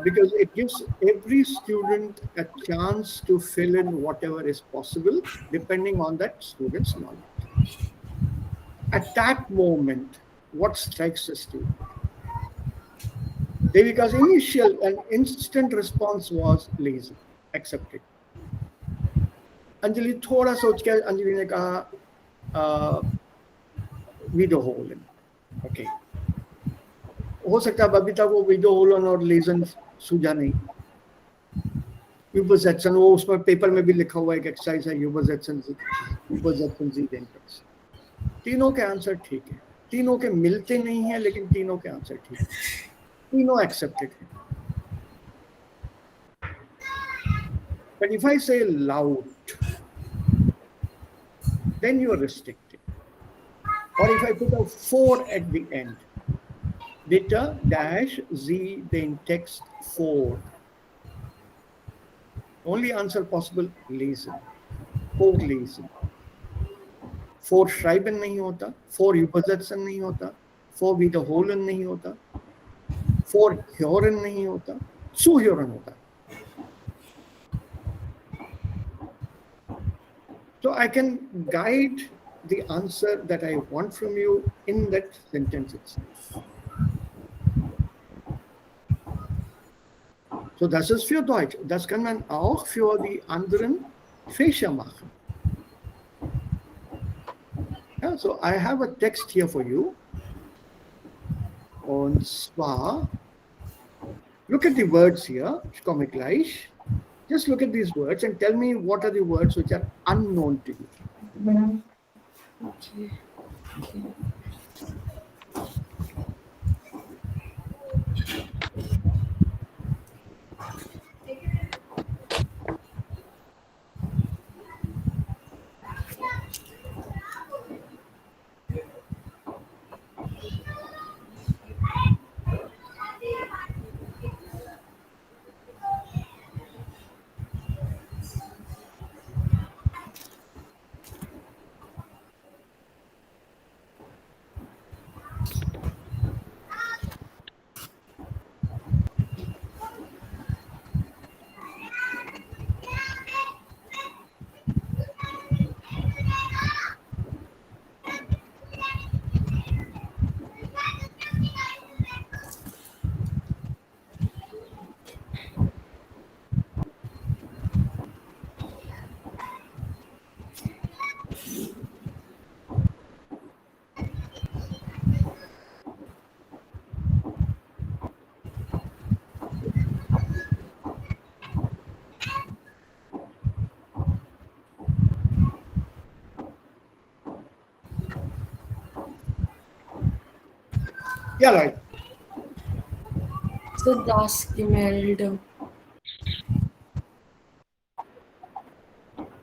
because it gives every student a chance to fill in whatever is possible depending on that student's knowledge. At that moment, what strikes the student? Devika's initial and instant response was lazy, accepted. Anjali थोड़ा सोच के अंजलि ने कहा विदो होलन. Okay, हो सकता है बबीता को विदो होलन और लेजन सूझा नहीं. यूबरजेटसन, वो उसमें पेपर में भी लिखा हुआ एक एक्सरसाइज है यूबरजेटसन जी डेंटर्स. तीनों के आंसर ठीक है, तीनों के मिलते नहीं है लेकिन तीनों के आंसर ठीक है, तीनों एक्सेप्टेड है. But if I say loud, then you are restricted. Or if I put a 4 at the end, data dash z then text 4. Only answer possible, lazy. 4 lazy. 4 schreiben नहीं होता, 4 übersetzen नहीं होता, 4 wiederholen नहीं होता, 4 hören नहीं होता, zuhören होता. So I can guide the answer that I want from you in that sentence itself. So das ist für Deutsch. Das kann man auch für die anderen Fächer machen. Yeah, so I have a text here for you. Und zwar, look at the words here. Ich komme gleich. Just look at these words and tell me what are the words which are unknown to you. Okay. Yeah, right. So das Gemälde.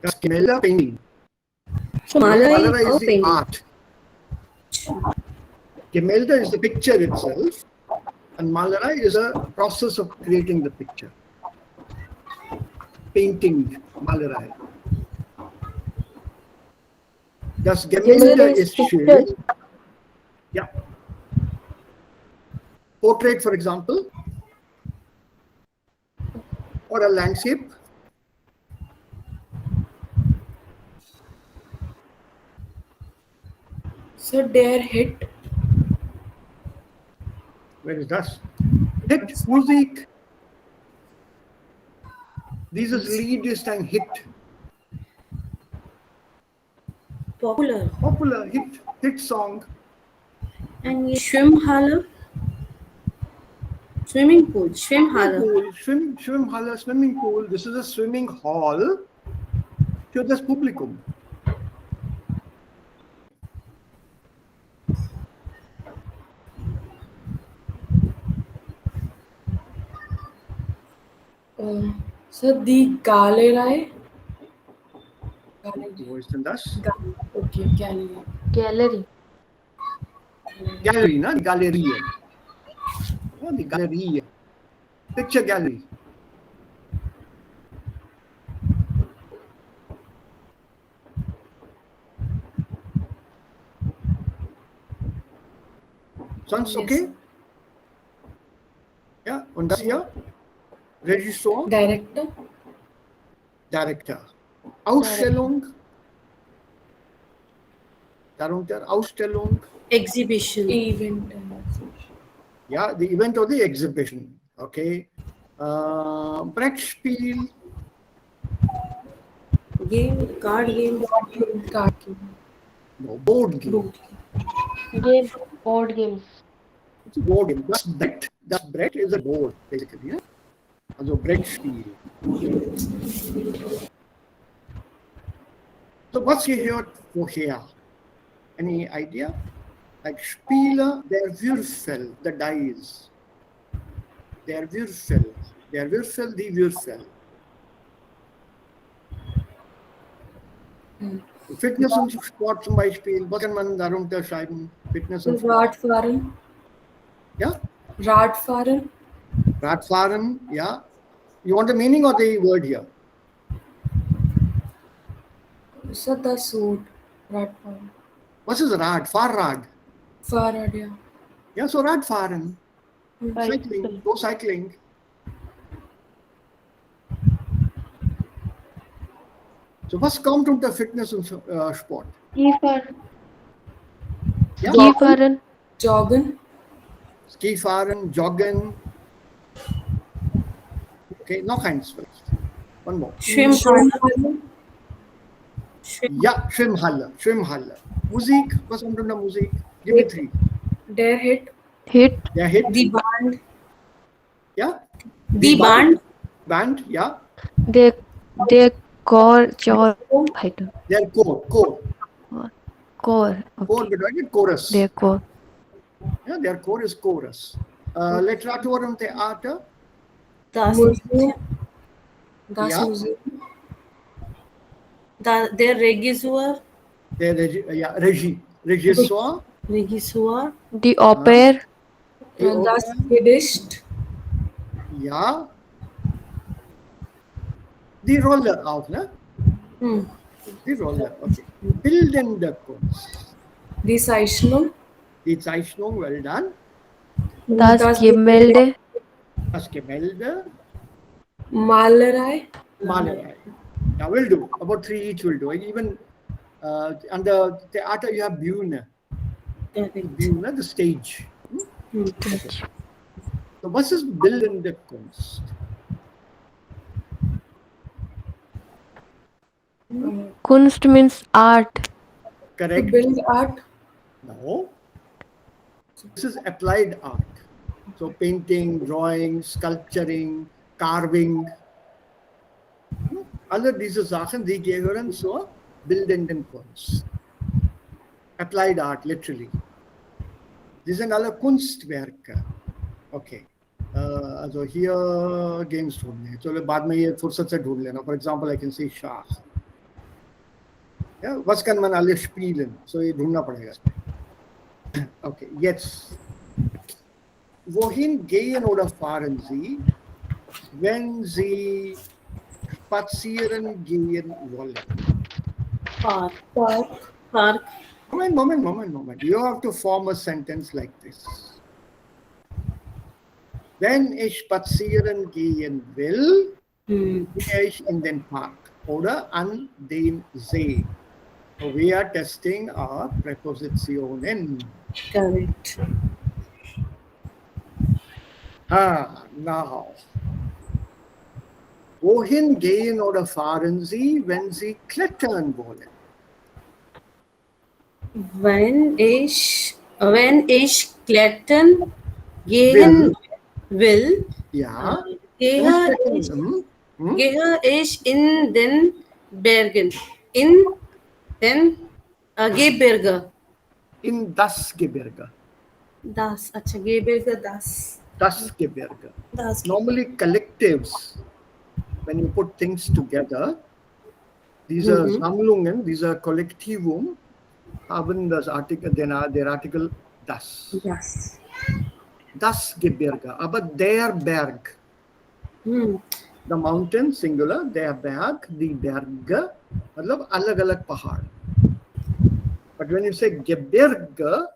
Das Gemälde, painting. So Malerei Malerei is or the painting? art. Gemälde is the picture itself, and Malerei is a process of creating the picture. Painting, Malerei. Das Gemälde ist schön. Yeah. Portrait, for example, or a landscape. So der Hit. Where is das? Hit, Musik. Dieses Lied ist ein Hit. Popular. Hit song. And Schwimmhalle. Swimming pool. Schwimmhalle. Schwimmhalle, swimming pool. This is a swimming hall für das Publikum. So die Galerei. Wo ist denn das? Okay, Gallery. Gallery, ne? Die Galerie. Ja, die Galerie. Picture gallery. Sounds okay? Ja, und das hier, Regisseur, Director. Director. Ausstellung, darunter Ausstellung, Exhibition. Event. ja, the event or the exhibition, okay. Brettspiel, Game. Card game. Card game. no, board game. Game, board games. It's a board game. Das Brett is a board, basically. Yeah? Also Brettspiel. So what's hier vorher? Any idea? Like Spiele, der Würfel, the dice. Der Würfel, die Würfel. Fitness und Sport zum Beispiel, was kann man darunter unterscheiden? Fitness und Sport. Radfahren. Ja? Radfahren. Radfahren, ja. You want the meaning or the word here? So the suit. Radfahren. What is Rad? Fahrrad. Fahrrad, yeah. Yeah, so Radfahren. Cycling, Bicycle. go cycling. So was kommt unter Fitness und Sport? Skifahren. Ja? Skifahren. Joggen. Skifahren, Joggen. Okay, noch eins vielleicht. One more. Schwimmhalle. Ja, Schwimmhalle. Musik, was kommt unter Musik? Give me three. Der Hit. Hit. Der Hit, Die Band. ja? Die Band. Band, ja? The core. Item. Der Chor. Core. Chor Okay. bedeutet Chorus. The core. Ja, der Chor ist Chorus. Literatur und Theater, Das Museum. Das Ja. Museum. Der Regisseur. der Regie. Regisseur, Regisseur. The opera. Das Gedicht. ja. Die Rolle auch, ne? Die Rolle, okay. Bildende Kunst. Die Zeichnung. Die Zeichnung, well done. Das Gemälde. Das Gemälde, Malerei. Malerei. Yeah, will do. About three each will do. Even under theater you have Bühne. Bühne, the stage. So was ist bildende Kunst? Kunst means art. To Correct? build art. No. This is applied art. So painting, drawing, sculpturing, carving. Alle diese Sachen, die gehören zur bildenden Kunst. Applied art, literally. Die sind alle Kunstwerke. Okay. Also hier Games ढूंढने चलो बाद में ये फुर्सत से ढूंढ लेना. For example, I can say Schach. Ja, was kann man alles spielen? So ये ढूंढना पड़ेगा. Okay, jetzt. Wohin gehen oder fahren Sie, wenn Sie spazieren gehen wollen? Park. Park. Moment. You have to form a sentence like this. Wenn ich spazieren gehen will, gehe ich in den Park oder an den See. So we are testing our prepositionen. Correct. Now. Wohin gehen oder fahren Sie, wenn Sie klettern wollen? Wenn ich klettern gehen will, Ja. gehe ich in den Bergen. In den Gebirge. In das Gebirge. Das, अच्छा Gebirge, das. Das Gebirge. Das. Normally collectives, when you put things together, diese Sammlungen, dieser Kollektivum haben das Artikel, der Artikel das. Das. Das Gebirge, aber der Berg. The mountain, singular, der Berg, die Berge, मतलब अलग-अलग पहाड़. But when you say Gebirge,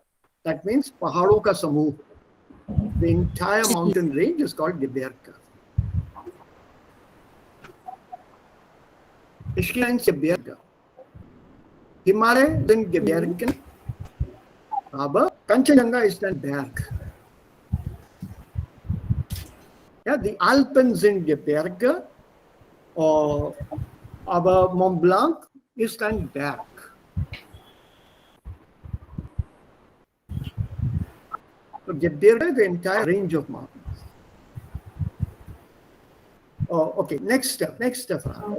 that means पहाड़ों का समूह. The entire mountain range is called Gebirge. Ischgl Gebirge. Himalaya sind Gebirgen, aber Kanchenjunga ist ein Berg. Ja, die Alpen sind Gebirge, aber Mont Blanc ist ein Berg. So Gebirge, the entire range of mountains. Oh, okay, next step.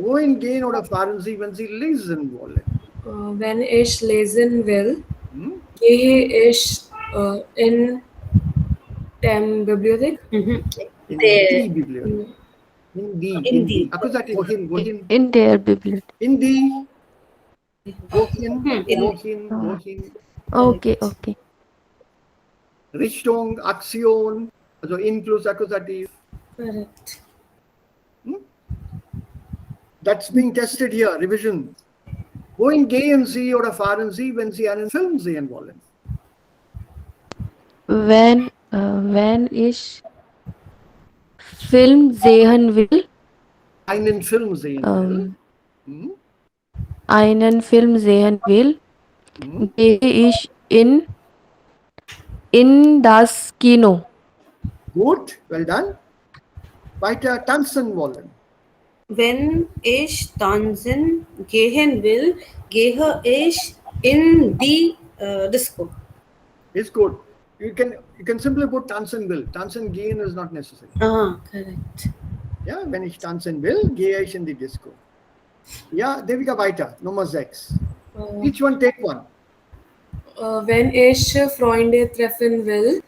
Wohin gehen oder fahren Sie, wenn Sie lesen wollen? Wenn ich lesen will, gehe ich in der Bibliothek. In There. die Bibliothek. In die. Akkusativ, wohin? In der Bibliothek. In die. Wohin? Okay. Richtung, Aktion, also in plus Akkusativ. Correct. That's being tested here, revision. Wohin gehen Sie oder fahren Sie, wenn Sie einen Film sehen wollen? Wenn ich Film sehen will, Einen Film sehen will. einen Film sehen will, gehe ich in das Kino. Gut, well done. Weiter tanzen wollen. Wenn ich tanzen gehen will, gehe ich in die Disco. It's good. You can simply put tanzen will. Tanzen gehen is not necessary. Correct. Ja, wenn ich tanzen will, gehe ich in die Disco. Ja, Devika weiter. Nummer 6. Each one take one. Wenn ich Freunde treffen will,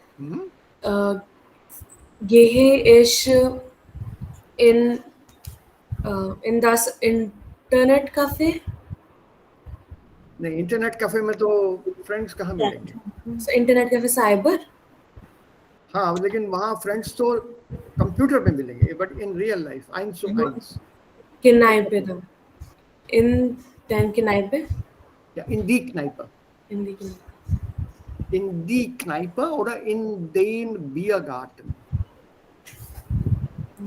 gehe ich in das Internetcafé. नहीं internet cafe में तो friends कहाँ मिलेंगे? Internet cafe cyber. हाँ, लेकिन वहाँ friends तो computer पे मिलेंगे, but in real life eins zu eins. Kneipe dann. In den Kneipe? Ja, in die Kneipe. In die Kneipe. In die Kneipe oder in den Biergarten.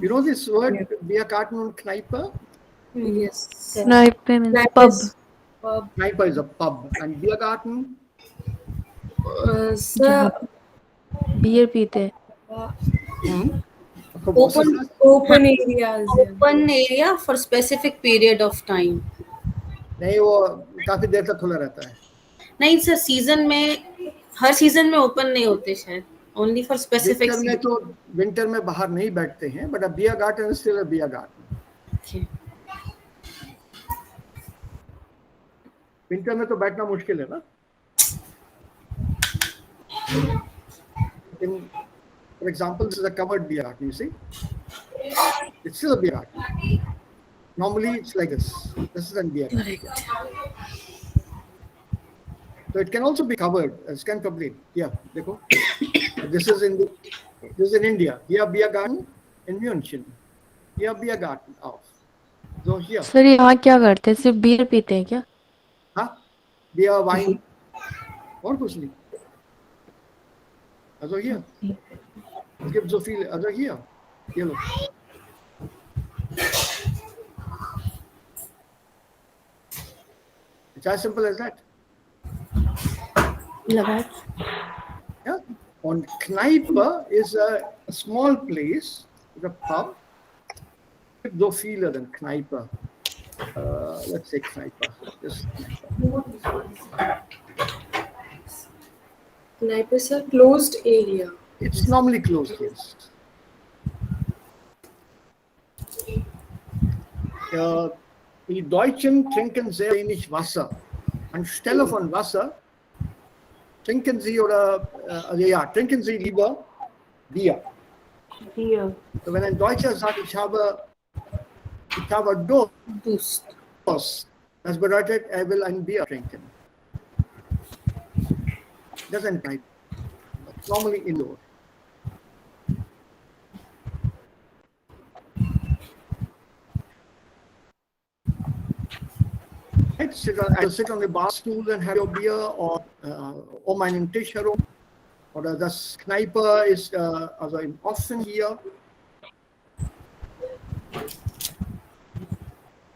You know this word, Biergarten und Kneipe? Yes. Kneipe means pub. Kneipe is a pub. And Biergarten? Sir, Beer पीते. open areas. Open area for specific period of time. नहीं, वो काफी देर तक खुला रहता है. नहीं sir, season में हर सीजन में ओपन नहीं होते शायद. Only for specific विंटर में तो विंटर में बाहर नहीं बैठते हैं, but a beer garden is still a beer garden. Okay. Winter में तो बैठना मुश्किल है ना. For example, this is a covered beer garden, you see. It's still a beer garden. Normally it's like this. This is a beer garden. So it can also be covered. It can complete. Yeah, देखो. This is in India. Here beer garden in München. Here beer garden off. So here. Sir यहाँ क्या करते हैं? सिर्फ beer पीते हैं क्या? हाँ, beer, wine, और कुछ नहीं. Also here. Es gibt so viele. Also hier. Hier look. It's as simple as that. Yeah. Und Kneipe is a small place, it's a pub. So viele than Kneipe. Let's say Kneipe. Just Kneipe. Kneipe is a closed area. It's normally closed, yes. Die Deutschen trinken sehr wenig Wasser. Anstelle von Wasser trinken sie trinken sie lieber Bier. Beer. So, wenn ein Deutscher sagt, ich habe Boost. Durst, das bedeutet, er will ein Bier trinken. Doesn't like. It's normally indoor. Sit on the bar stool and have your beer or meinen Tisch herum. Oder das Kneipe ist also im Osten hier.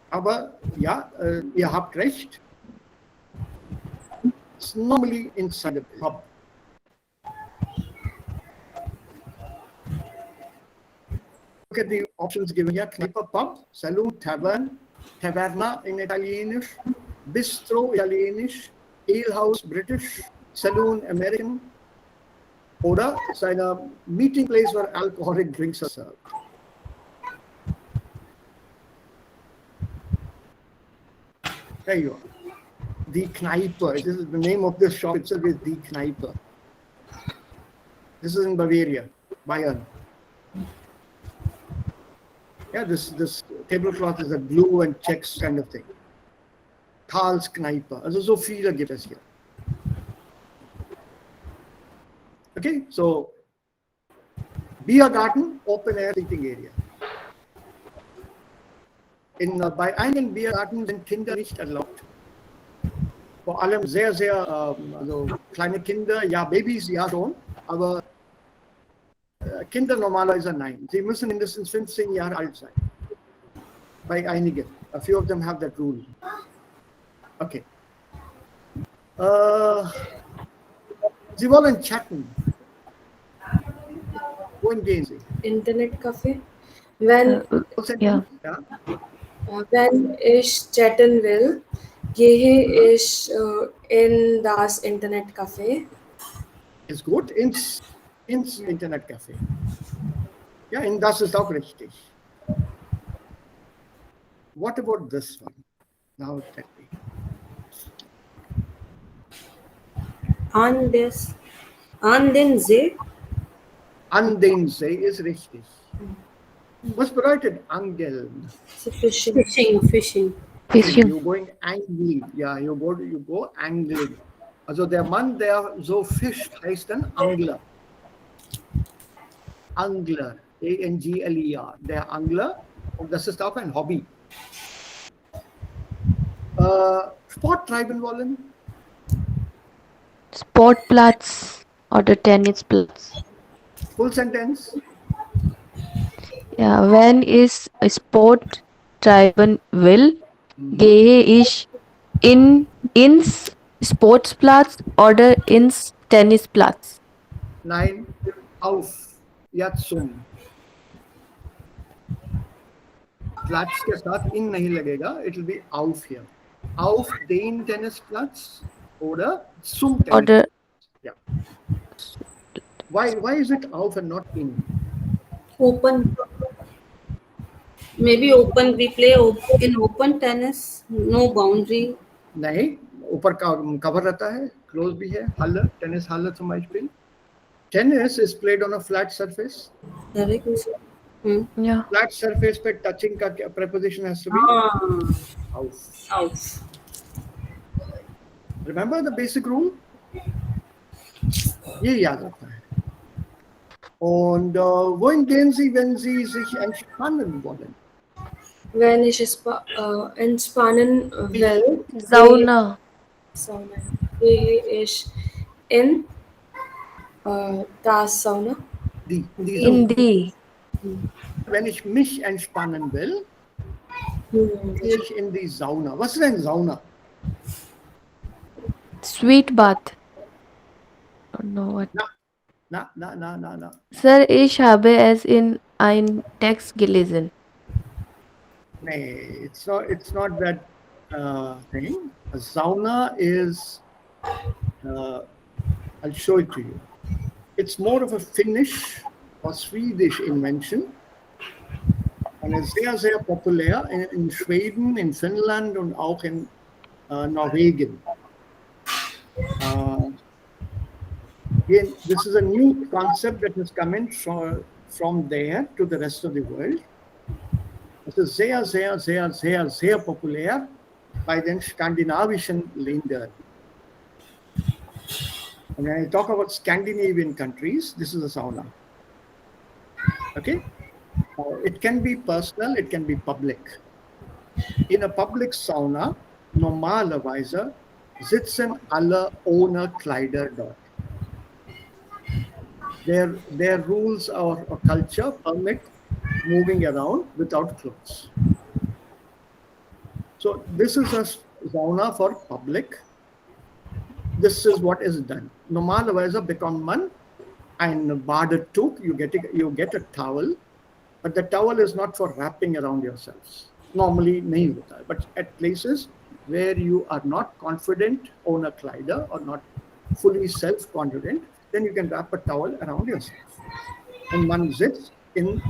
Aber ja, ihr habt recht. It's normally inside a pub. Look at the options given here: Kneipe, pub, saloon, tavern, taverna in Italienisch, bistro Italienisch, alehouse British, saloon American, oder seine meeting place where alcoholic drinks are served. There you are. Die Kneipe. This is the name of this shop itself is Die Kneipe. This is in Bavaria, Bayern. Yeah, this tablecloth is a blue and checks kind of thing. Karls Kneipe. Also so viele gibt es hier. Okay, so beer garden, open air seating area. Bei einigen Biergarten sind Kinder nicht erlaubt. Vor allem sehr, also kleine Kinder, ja, Babys, ja schon, aber Kinder normalerweise nein. Sie müssen mindestens 15 Jahre alt sein. Bei einigen. A few of them have that rule. Okay. Sie wollen chatten. Wohin gehen Sie? Internet Cafe. When Yeah. when ich chatten will, gehe ich in das Internet Cafe. Ist gut, ins Internetcafé. Ja, das ist auch richtig. What about this one? Now tell me. An den See. An den See ist richtig. Was bedeutet angeln? So fishing. Fishing. You're going angling. Ja, you go angling. Also der Mann, der so fischt, heißt dann Angler. Angler. A-N-G-L-E-R. Der Angler. Und das ist auch ein Hobby. Sport treiben wollen. Sportplatz oder Tennisplatz. Full sentence. Ja, wenn ich Sport treiben will, gehe ich ins Sportplatz oder ins Tennisplatz. Nein, auf. या zum. Platz के साथ in नहीं लगेगा. It will be auf here. Auf den Tennisplatz oder zum Tennisplatz. Oder Yeah. Why is it auf and not in? Open. Maybe open. We play in open tennis. No boundary. नहीं, ऊपर का cover रहता है, close भी है, Halle, Tennis Halle zum Beispiel. Tennis is played on a flat surface. Correct. ja. Flat surface पे touching का preposition has to be auf. Auf. Remember the basic rule? ये याद रखना है. Und wohin gehen Sie, wenn Sie sich entspannen wollen? Wenn ich entspannen will, Sauna. gehe ich in das Sauna. In die. Wenn ich mich entspannen will, gehe ich in die Sauna. Was ist denn Sauna? Sweet bath. No, what? Na. Sir, ich habe es in ein Text gelesen. Nee, it's not that thing. A sauna is, I'll show it to you. It's more of a Finnish or Swedish invention. Und ist sehr, sehr populär in Schweden, in Finnland und auch in Norwegen. This is a new concept that has come in from there to the rest of the world. Es ist sehr, sehr, sehr, sehr, sehr populär bei den skandinavischen Ländern. And when I talk about Scandinavian countries, this is a sauna. Okay? It can be personal, it can be public. In a public sauna, normalerweise sitzen alle ohne Kleider dort. their rules or culture permit moving around without clothes. So this is a sauna for public. This is what is done. Normalerweise bekommt man ein Badetuch. You get a towel, but the towel is not for wrapping around yourselves. Normally nahi hota hai, but at places where you are not confident on a kleider or not fully self-confident, then you can wrap a towel around yourself. And one sits in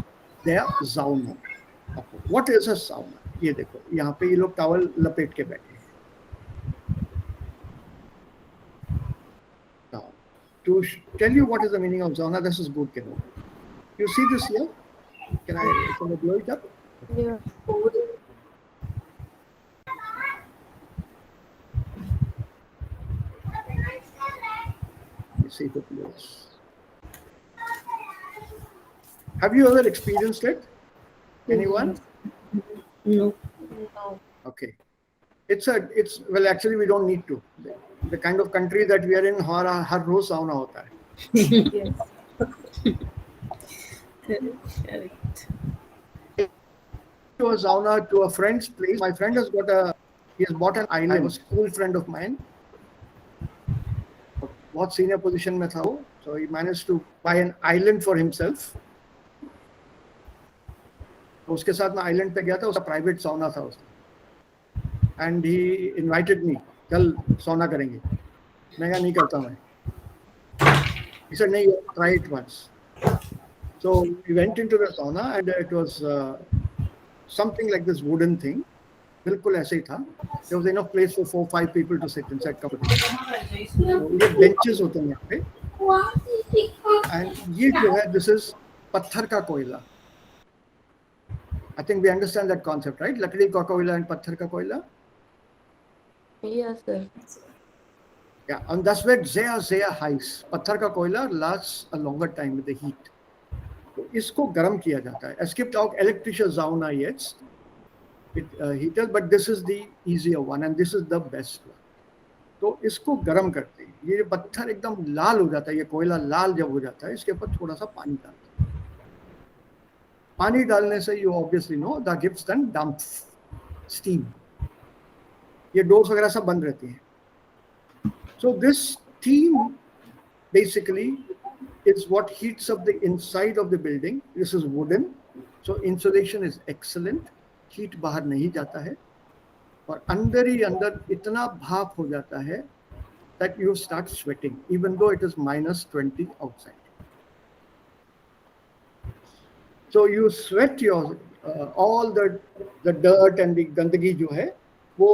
their sauna. What is a sauna? ये देखो यहाँ पे ये लोग towel लपेट के बैठे हैं. Now, to tell you what is the meaning of sauna, this is good, Keno. You see this here? Can I blow it up? Yeah. You see the blows. Have you ever experienced it? Anyone? No. No. Okay. It's well, actually we don't need to. The kind of country that we are in, her rose sauna होता है. Yes. Correct. To a sauna to a friend's place. My friend has bought an island. A school friend of mine. बहुत senior position में था वो. So he managed to buy an island for himself. तो उसके साथ मैं island पे गया था. उसका प्राइवेट sauna था उसका. And he invited me. चल sauna करेंगे. मैं कहा नहीं करता मैं. He said नहीं, try it once. So we went into the sauna and it was something like this wooden thing. बिल्कुल ऐसे ही था. There was enough place for 4-5 people to sit inside comfortably. So ये benches होते हैं यहाँ पे. And ये जो है, this is पत्थर का कोयला. I think we understand that concept, right? लकड़ी का कोयला and पत्थर का कोयला. Yes, sir. Yeah, and that's where sehr heiß. पत्थर का कोयला lasts a longer time with the heat. तो इसको गर्म किया जाता है. Es gibt auch elektrische Sauna jetzt. Heater, but this is the easier one and this is the best one. तो इसको गर्म करते हैं. ये पत्थर एकदम लाल हो जाता है. ये कोयला लाल जब हो जाता है, इसके ऊपर थोड़ा सा पानी डालते हैं. पानी डालने से you obviously know that gives then Dampf, steam. ये doors वगैरह सब बंद रहती हैं. So this steam basically is what heats up the inside of the building. This is wooden, so insulation is excellent. Heat बाहर नहीं जाता है और अंदर ही अंदर इतना भाप हो जाता है that you start sweating even though it is -20 outside. So you sweat your all the dirt and the गंदगी जो है वो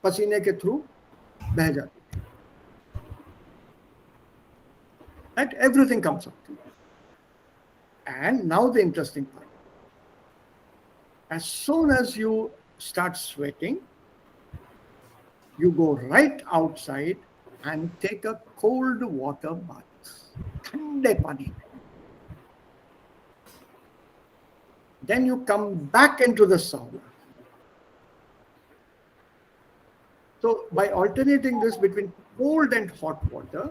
पसीने के थ्रू बह जाती है. And everything comes out. And now the interesting part. As soon as you start sweating, you go right outside and take a cold water bath. ठंडे पानी. Then you come back into the sauna. So by alternating this between cold and hot water,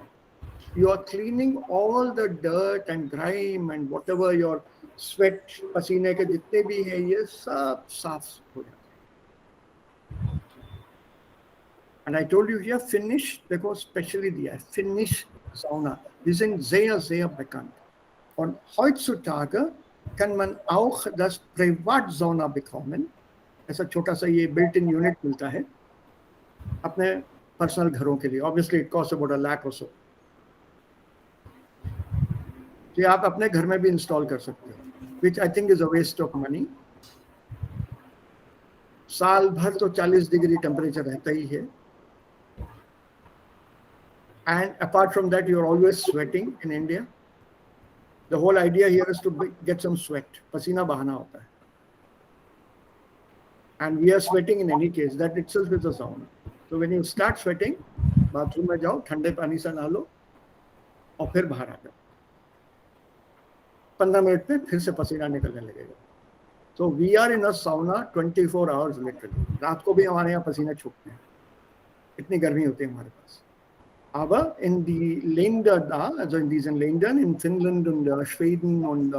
you are cleaning all the dirt and grime and whatever your sweat, पसीने के जितने भी हैं ये सब साफ हो जाते हैं. And I told you here Finnish, because especially the Finnish Sauna, die sind sehr bekannt. Und heutzutage kann man auch das Privatsauna bekommen. ऐसा छोटा सा ये built-in unit मिलता है अपने पर्सनल घरों के लिए. Obviously it costs about $1 lakh or so. ये आप अपने घर में भी इंस्टॉल कर सकते हो, which I think is a waste of money. साल भर तो 40 डिग्री टेम्परेचर रहता ही है. And apart from that, you're always sweating in India. The whole idea here is to get some sweat. पसीना बहाना होता है. And we are sweating in any case. That itself is a sauna. So when you start sweating, bathroom में जाओ, ठंडे पानी से नहा लो और फिर बाहर आ जाओ. 15 मिनट में फिर से पसीना निकलने लगेगा. So we are in a sauna 24 hours literally. रात को भी हमारे यहाँ पसीने छूटते हैं. इतनी गर्मी होती है हमारे पास. Aber in die Länder da, also in diesen Ländern, in Finnland und Schweden und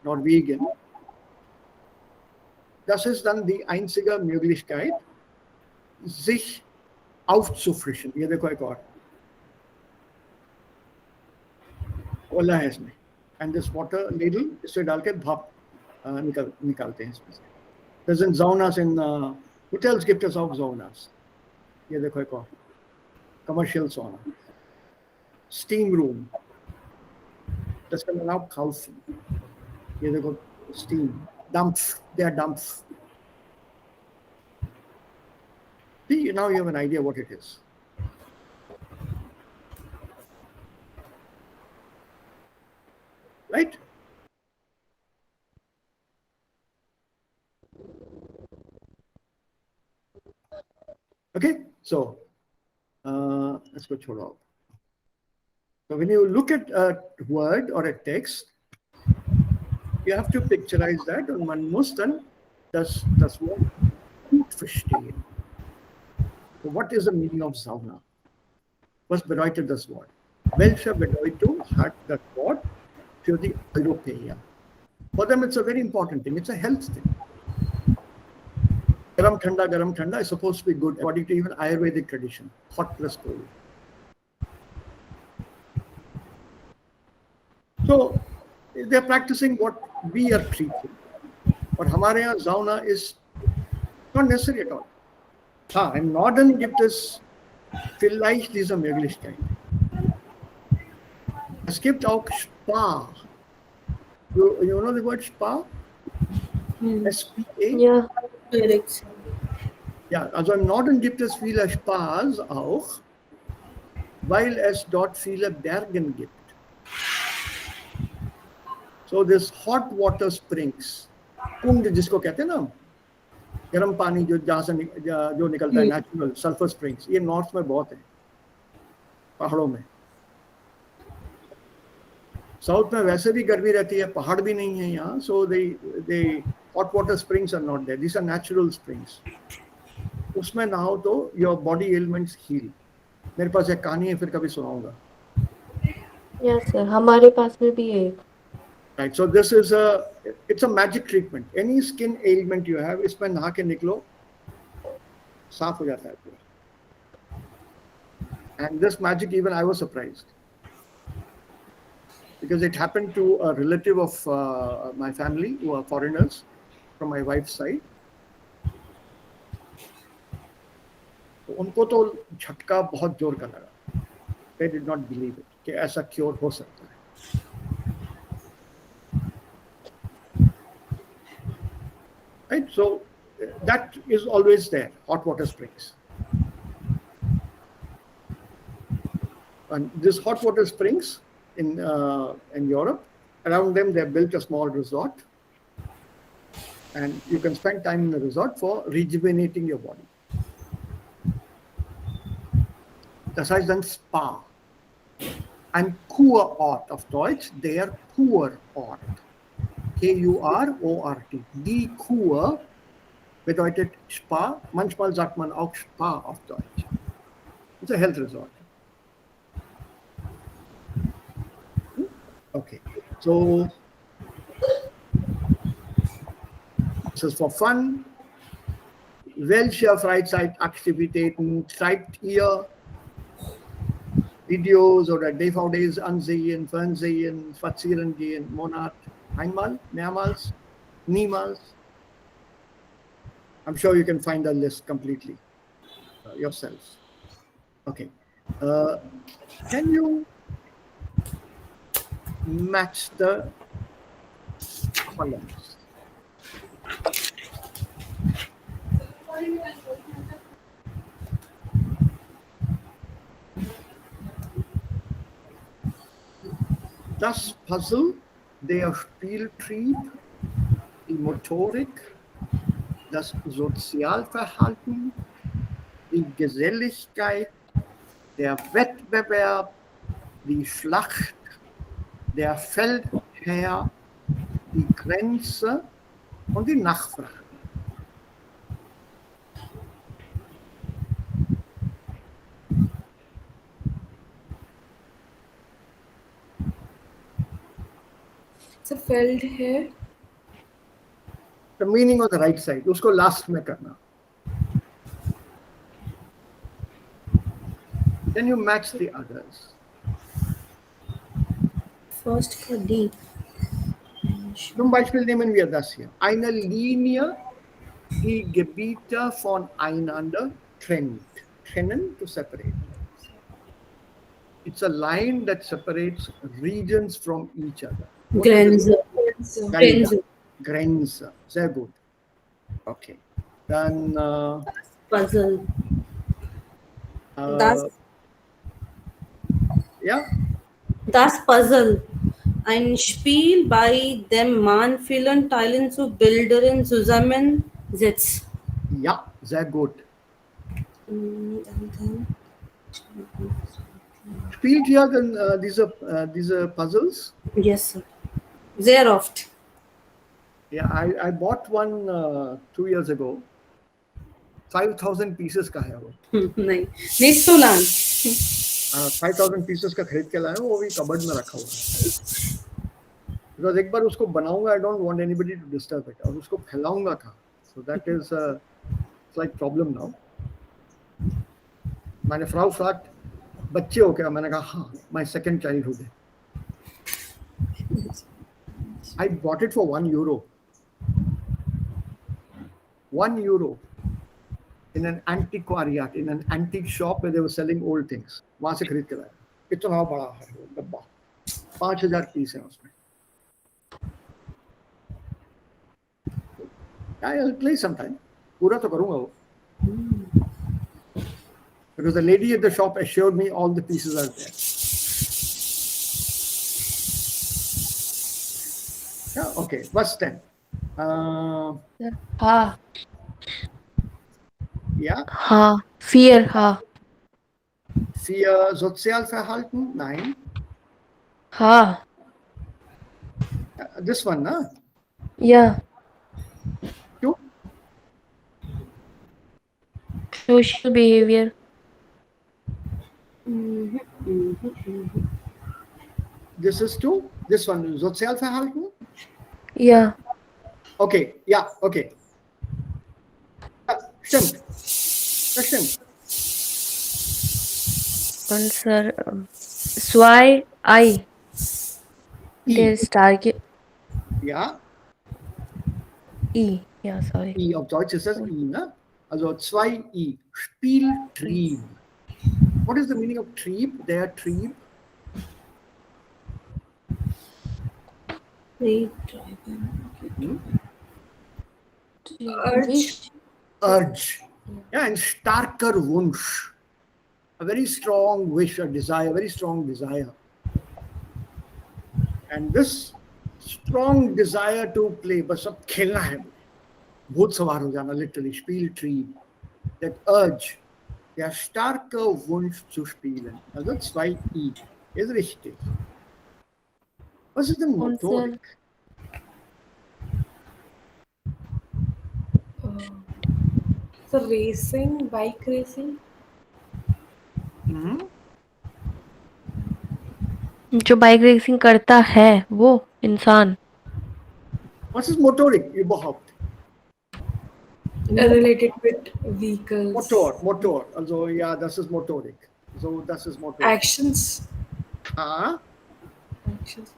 Norwegen, das ist dann die einzige Möglichkeit, sich aufzufrischen. ये देखो एक और ओला है इसमें and this water ladle इससे डाल के भाप निकालते हैं इसमें से. There's in saunas in hotels gibt es auch Saunas. ये देखो एक और commercial sauna. Steam room. Das kann man auch kaufen. Hier देखो steam. Dampf. Der Dampf. See, now you have an idea what it is. Right? Okay, so let's go छोड़ो. So when you look at a word or a text, you have to picturize that und man muss dann das Wort gut verstehen. So what is the meaning of Sauna? Was bedeutet das Wort? Welche Bedeutung hat das Wort für die Europäer? For them it's a very important thing. It's a health thing. Garam thanda is supposed to be good according to even Ayurvedic tradition. Hot plus cold. So they're practicing what we are preaching. But हमारे यहाँ Sauna is not necessary at all. Im Norden gibt es vielleicht diese Möglichkeit. Es gibt auch Spa. You know the word Spa? S-P-A? Ja. Correct. Ja, also im Norden gibt es viele Spas auch, weil es dort viele Bergen gibt. So this hot water springs, कुंड जिसको कहते हैं ना, गर्म पानी जहाँ से जो निकलता है, नेचुरल सल्फर स्प्रिंग्स, ये नॉर्थ में बहुत है, पहाड़ों में. साउथ में वैसे भी गर्मी रहती है, पहाड़ भी नहीं है यहाँ, so the hot water springs are not there. These are natural springs. उसमें नहाओ तो your body ailments heal. मेरे पास एक कहानी है, फिर कभी सुनाऊंगा. Yes, sir. हमारे पास में भी है. Right, so this is it's a magic treatment. Any skin ailment you have, इसमें नहा के निकलो, साफ हो जाता है पूरा. And this magic, even I was surprised, because it happened to a relative of my family who are foreigners from my wife's side. तो उनको तो झटका बहुत जोर का लगा. They did not believe it कि ऐसा क्योर हो सकता है. Right? So that is always there, hot water springs. And these hot water springs in Europe, around them they have built a small resort, and you can spend time in the resort for rejuvenating your body. Das heißt dann Spa. Ein Kurort auf Deutsch, der Kurort. K-U-R-O-R-T. Die Kur bedeutet Spa. Manchmal sagt man auch Spa auf Deutsch. It's a health resort. Okay, so this is for fun. Welche Freizeitaktivitäten treibt ihr? Videos oder DVDs ansehen, Fernsehen, spazieren gehen, Monat, einmal, mehrmals, niemals. I'm sure you can find the list completely yourselves. Okay. Can you match the columns? Das Puzzle, der Spieltrieb, die Motorik, das Sozialverhalten, die Geselligkeit, der Wettbewerb, die Schlacht, der Feldherr, die Grenze und die Nachfrage. So felled hair. The meaning on the right side, उसको last में करना. Then you match the others. First for D. Zum Beispiel nehmen wir das hier. Eine Linie, die Gebiete voneinander trennt. Trennen, to separate. It's a line that separates regions from each other. What is Grenze. this? Grenze. Grenze. Sehr gut. Okay. Dann Puzzle. uh, Das, ja, das Puzzle. Ein Spiel, bei dem man vielen Teilen zu Bildern zusammensetzt. ja, sehr gut. And then Spielt ihr denn diese Puzzles? yes, sir. Sehr oft. Yeah, I bought one 2 years ago. 5,000 pieces का है वो. नहीं, nicht so lang. 5,000 pieces का खरीद के लाया हूँ, वो भी कबर्ड में रखा हुआ है. Because एक बार उसको बनाऊंगा, I don't want anybody to disturb it. और उसको फैलाऊंगा कहाँ? So that is it's like problem now. मैंने Frau fragt, बच्चे हो क्या? मैंने कहा हाँ, my second childhood है. I bought it for €1. €1 in an antiquariat, in an antique shop where they were selling old things. वहां से खरीद के लाया. कितना बड़ा है वो डब्बा. 5,000 पीस है उसमें. I'll play sometime. पूरा तो करूंगा वो. Because the lady at the shop assured me all the pieces are there. Yeah, okay. Verse 10. Ha. Ja. Ha. Fear. Ha. Für Sozialverhalten? Nein. Ha. This one, na? Yeah. You? Social behavior. This is two. This one, Sozialverhalten? Yeah. Okay, ja, okay. Ja, stimmt. Das stimmt. One sir. Zwei. I. I. There's target. Ja, E. Yeah. Sorry. I. Auf Deutsch ist das I, ne? Also 2I. Spieltrieb. What is the meaning of Trieb? Der Trieb? Urge. Urge. Yeah, and starker Wunsch. A very strong wish, a desire, very strong desire. And this strong desire to play, बस अब खेलना है, भूत सवार हो जाना, literally, Spieltrieb. That urge, der starke Wunsch zu spielen. Also 2I ist richtig. Was ist denn Und Motorik? So racing, bike racing. जो bike racing करता है वो इंसान. Was ist Motorik überhaupt? Related with vehicles. Motor. Also ja, das ist Motorik. So, das ist Motorik. Actions. Ah, Actions.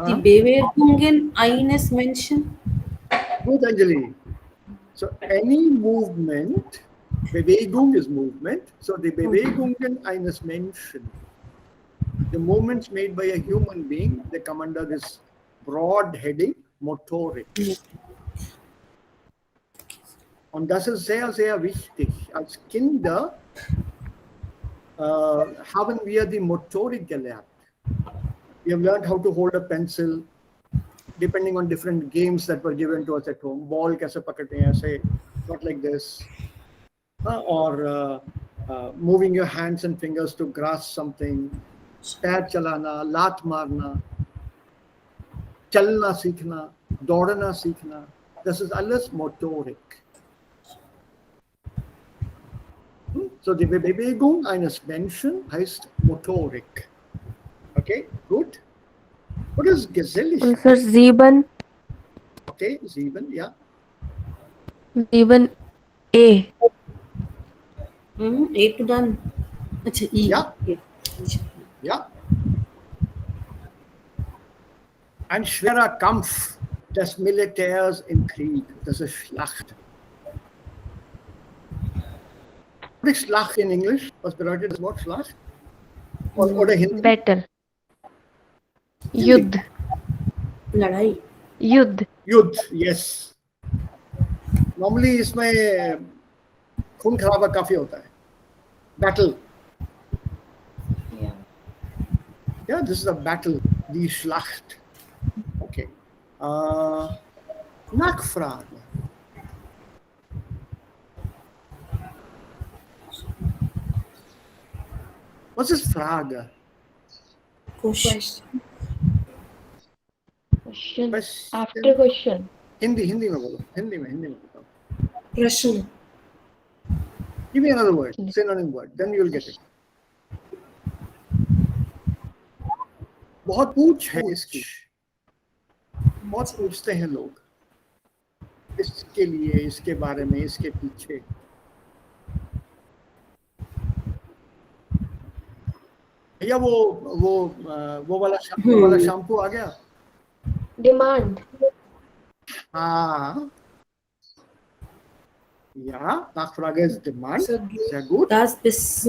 Die Bewegungen eines Menschen. good, Anjali. So any movement, Bewegung is movement. So the Bewegungen eines Menschen, the movements made by a human being, they come under this broad heading, Motorik. Und das ist sehr, sehr wichtig. Als Kinder haben wir die Motorik gelernt. We have learned how to hold a pencil, depending on different games that were given to us at home. Ball kaise pakadte hain, say, not like this. Or moving your hands and fingers to grasp something. पैर चलाना, लात मारना, चलना सीखना, दौड़ना सीखना. This is alles Motorik. So die Bewegung eines Menschen heißt Motorik. Okay, gut. What is Und Geselligkeit? Sir, 7, Okay, 7, ja. 7A. A to done. अच्छा E. Ja. Yeah. Ja. Ein schwerer Kampf des Militärs im Krieg. Das ist Schlacht. What is Schlacht in English? Was bedeutet das Wort Schlacht? Oder Hindi? Battle. Hindi. युद्ध. लड़ाई. युद्ध. युद्ध, yes. Normally इसमें खून खराबा काफी होता है. Battle. Yeah, this is a battle. Die Schlacht. Okay. Nachfrage. Was ist Frage? Question. Question. Question. After question. Hindi में बोलो. हिंदी में बताओ. प्रश्न. Give me another word, synonym word, then you'll get it. बहुत पूछ है इसकी. बहुत पूछते हैं लोग. इसके लिए, इसके बारे में, इसके पीछे. भैया वो वाला शैम्पू आ गया. Demand. हाँ. Ja, Nachfrage ist Demand. So, Sehr gut. Das bis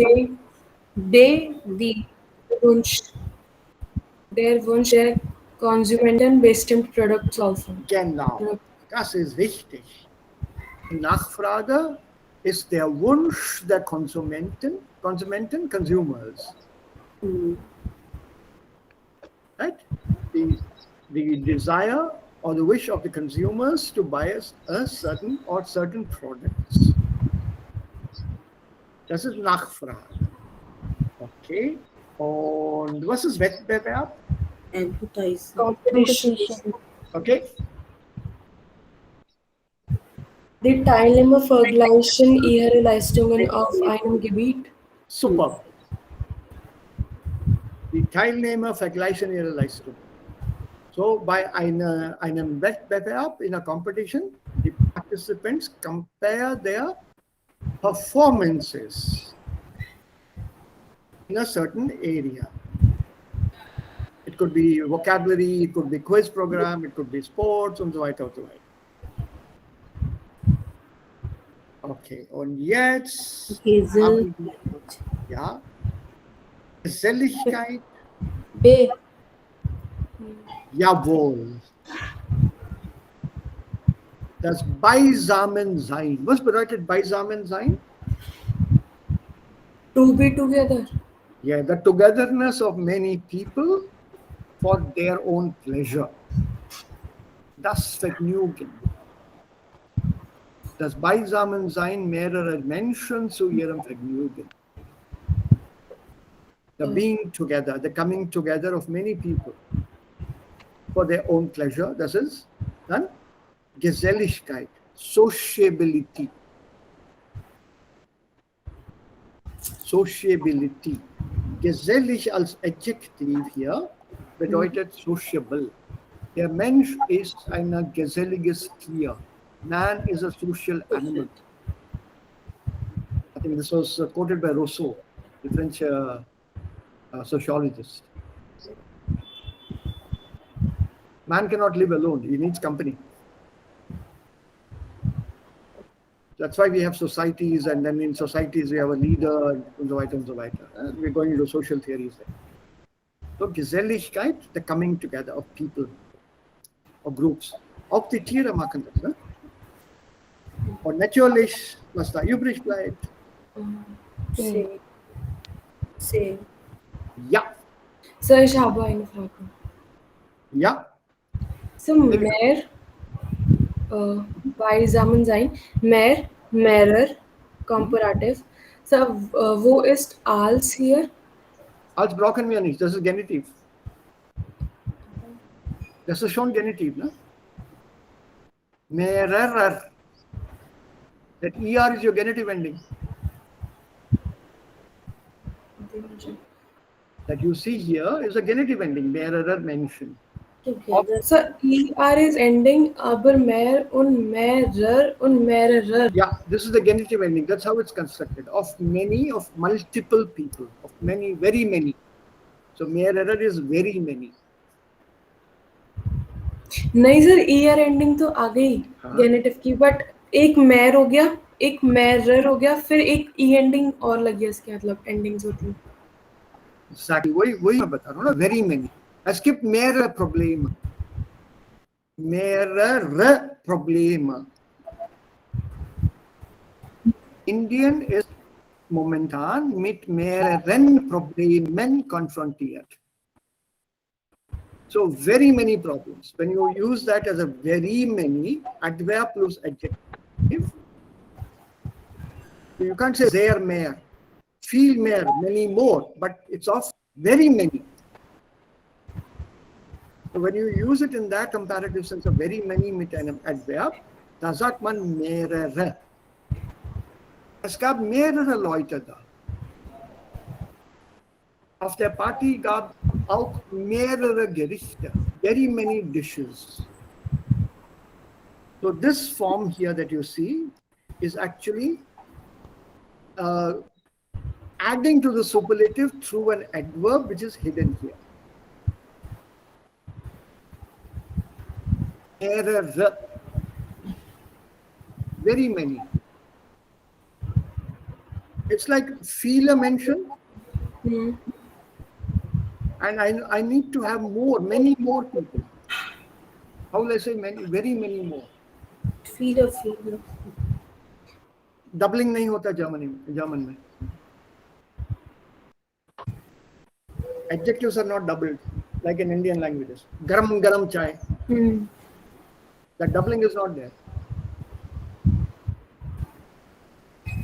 Der Wunsch der Konsumenten bestimmte Products also. Genau. Das ist wichtig. Die Nachfrage ist der Wunsch der Konsumenten, consumers. Right? The desire or the wish of the consumers to buy a certain products. Das ist Nachfrage. Okay. Und was ist Wettbewerb? advertise. Competition. Okay. Die Teilnehmer ihre Leistungen auf einem Gebiet. Super. Die Teilnehmer vergleichen ihre Leistung. So bei einem Wettbewerb in a competition, the participants compare their performances in a certain area. It could be vocabulary, it could be quiz program, it could be sports und so weiter und so weiter. Okay, und jetzt Gesell. ja, Geselligkeit. B. Jawohl. Das Beisammensein. Was bedeutet Beisammensein? To be together. Yeah, the togetherness of many people for their own pleasure. Das Vergnügen. Das Beisammensein mehrerer Menschen zu ihrem Vergnügen. The being together, the coming together of many people for their own pleasure. Das ist dann Geselligkeit, Sociability. Sociability. Gesellig als Adjektiv hier bedeutet sociable. Der Mensch ist ein geselliges Tier. Man is a social animal. I think this was quoted by Rousseau, the French sociologist. Man cannot live alone. He needs company. That's why we have societies, and then in societies we have a leader and so weiter und so weiter. We're going into social theories there. So Geselligkeit, the coming together of people or groups. Auch die Tiere machen das. Ne? Und natürlich, was da übrig bleibt. Same. Ja. Sir, ich habe eine Frage. Ja. So, mehr Beisammensein, mehr, mehrer, comparative. So, wo ist als hier? Als brauchen wir nicht, das ist Genitiv. Das ist schon Genitiv, ne? Mehrerer. That ER is your genitive ending. That you see here is a genitive ending, mehrerer Menschen. Together. So ER is ending, aber mehr und mehrer und mehrerer. Yeah, this is the genitive ending. That's how it's constructed. Of many, of multiple people, of many, very many. So mehrerer is very many. नहीं sir ER ending तो आ गई हाँ। गेनेटिव की, but एक मैर हो गया, एक मैरर हो गया, फिर एक ई एंडिंग और लग गया, इसके मतलब एंडिंग्स होती हैं. Exactly. वही मैं बता रहा हूँ ना, very many. I skip mehrerer Probleme. Mehrerer Probleme. Indien ist momentan mit mehreren Problemen konfrontiert. So very many problems. When you use that as a very many, adverb plus adjective, you can't say sehr mehr, viel mehr, many more, but it's of very many. So when you use it in that comparative sense of very many mit einem Adverb, da sagt man mehrere. Es gab mehrere Leute da. Auf der Party gab auch mehrere Gerichte, very many dishes. So this form here that you see is actually adding to the superlative through an adverb which is hidden here. Mehrere, very many. It's like viele Menschen. And I need to have more, many more people. How will I say many, very many more? Feeder. Doubling नहीं होता German में. Adjectives are not doubled like in Indian languages. Garam garam chai. That doubling is not there.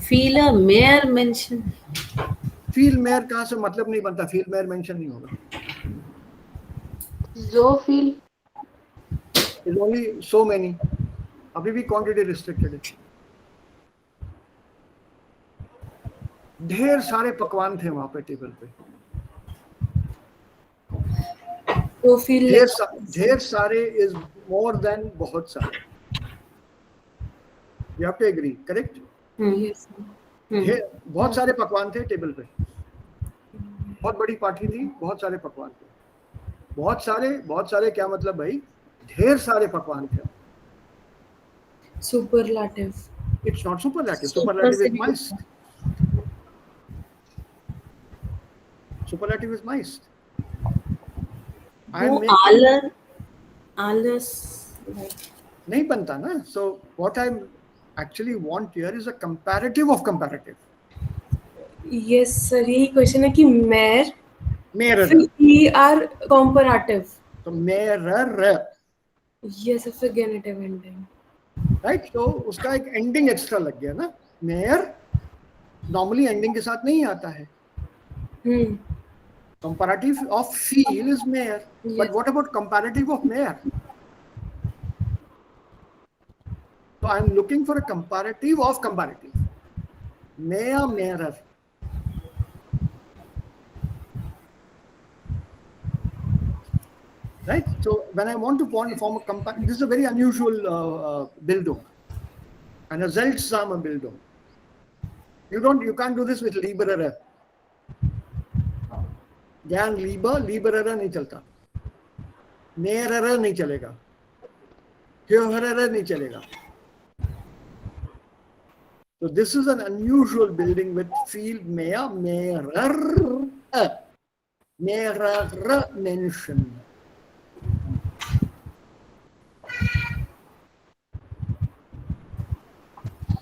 Feeler mehr Menschen. Feel mehr कहाँ से मतलब नहीं बनता, feel mehr mention नहीं होगा. So feel. It's only so many. अभी भी quantity restricted है. ढेर सारे पकवान थे वहां पे टेबल पे. तो फील ढेर सारे is more than बहुत सारे. You have to agree, correct? Yes बहुत सारे पकवान थे टेबल पे. बहुत बड़ी पार्टी थी, बहुत सारे पकवान थे. बहुत सारे क्या मतलब भाई? ढेर सारे पकवान थे. सुपरलैटिव. It's not superlative. Superlative is moist. Superlative is moist. वो alles नहीं बनता ना. So what I actually want here is a comparative of comparative. Yes sir, यही क्वेश्चन है कि मैर Mehrere. फिर ER comparative. So mehrere. Yes फिर गेनेटिव एंडिंग. Right? So उसका एक ending extra लग गया ना. Mehr normally ending के साथ नहीं आता है. Comparative of feel is mehr. Yes. But what about comparative of mehr? So I'm looking for a comparative of comparative. Mehr, mehrer. Right? So when I want to form a comparative, this is a very unusual Bildung. And a seltsame Bildung. You can't do this with lieberer. Gern lieberer नहीं चलता. Mehrerer नहीं चलेगा. Höherer नहीं चलेगा. So this is an unusual building with field mehr, mehrer, mehrere Menschen.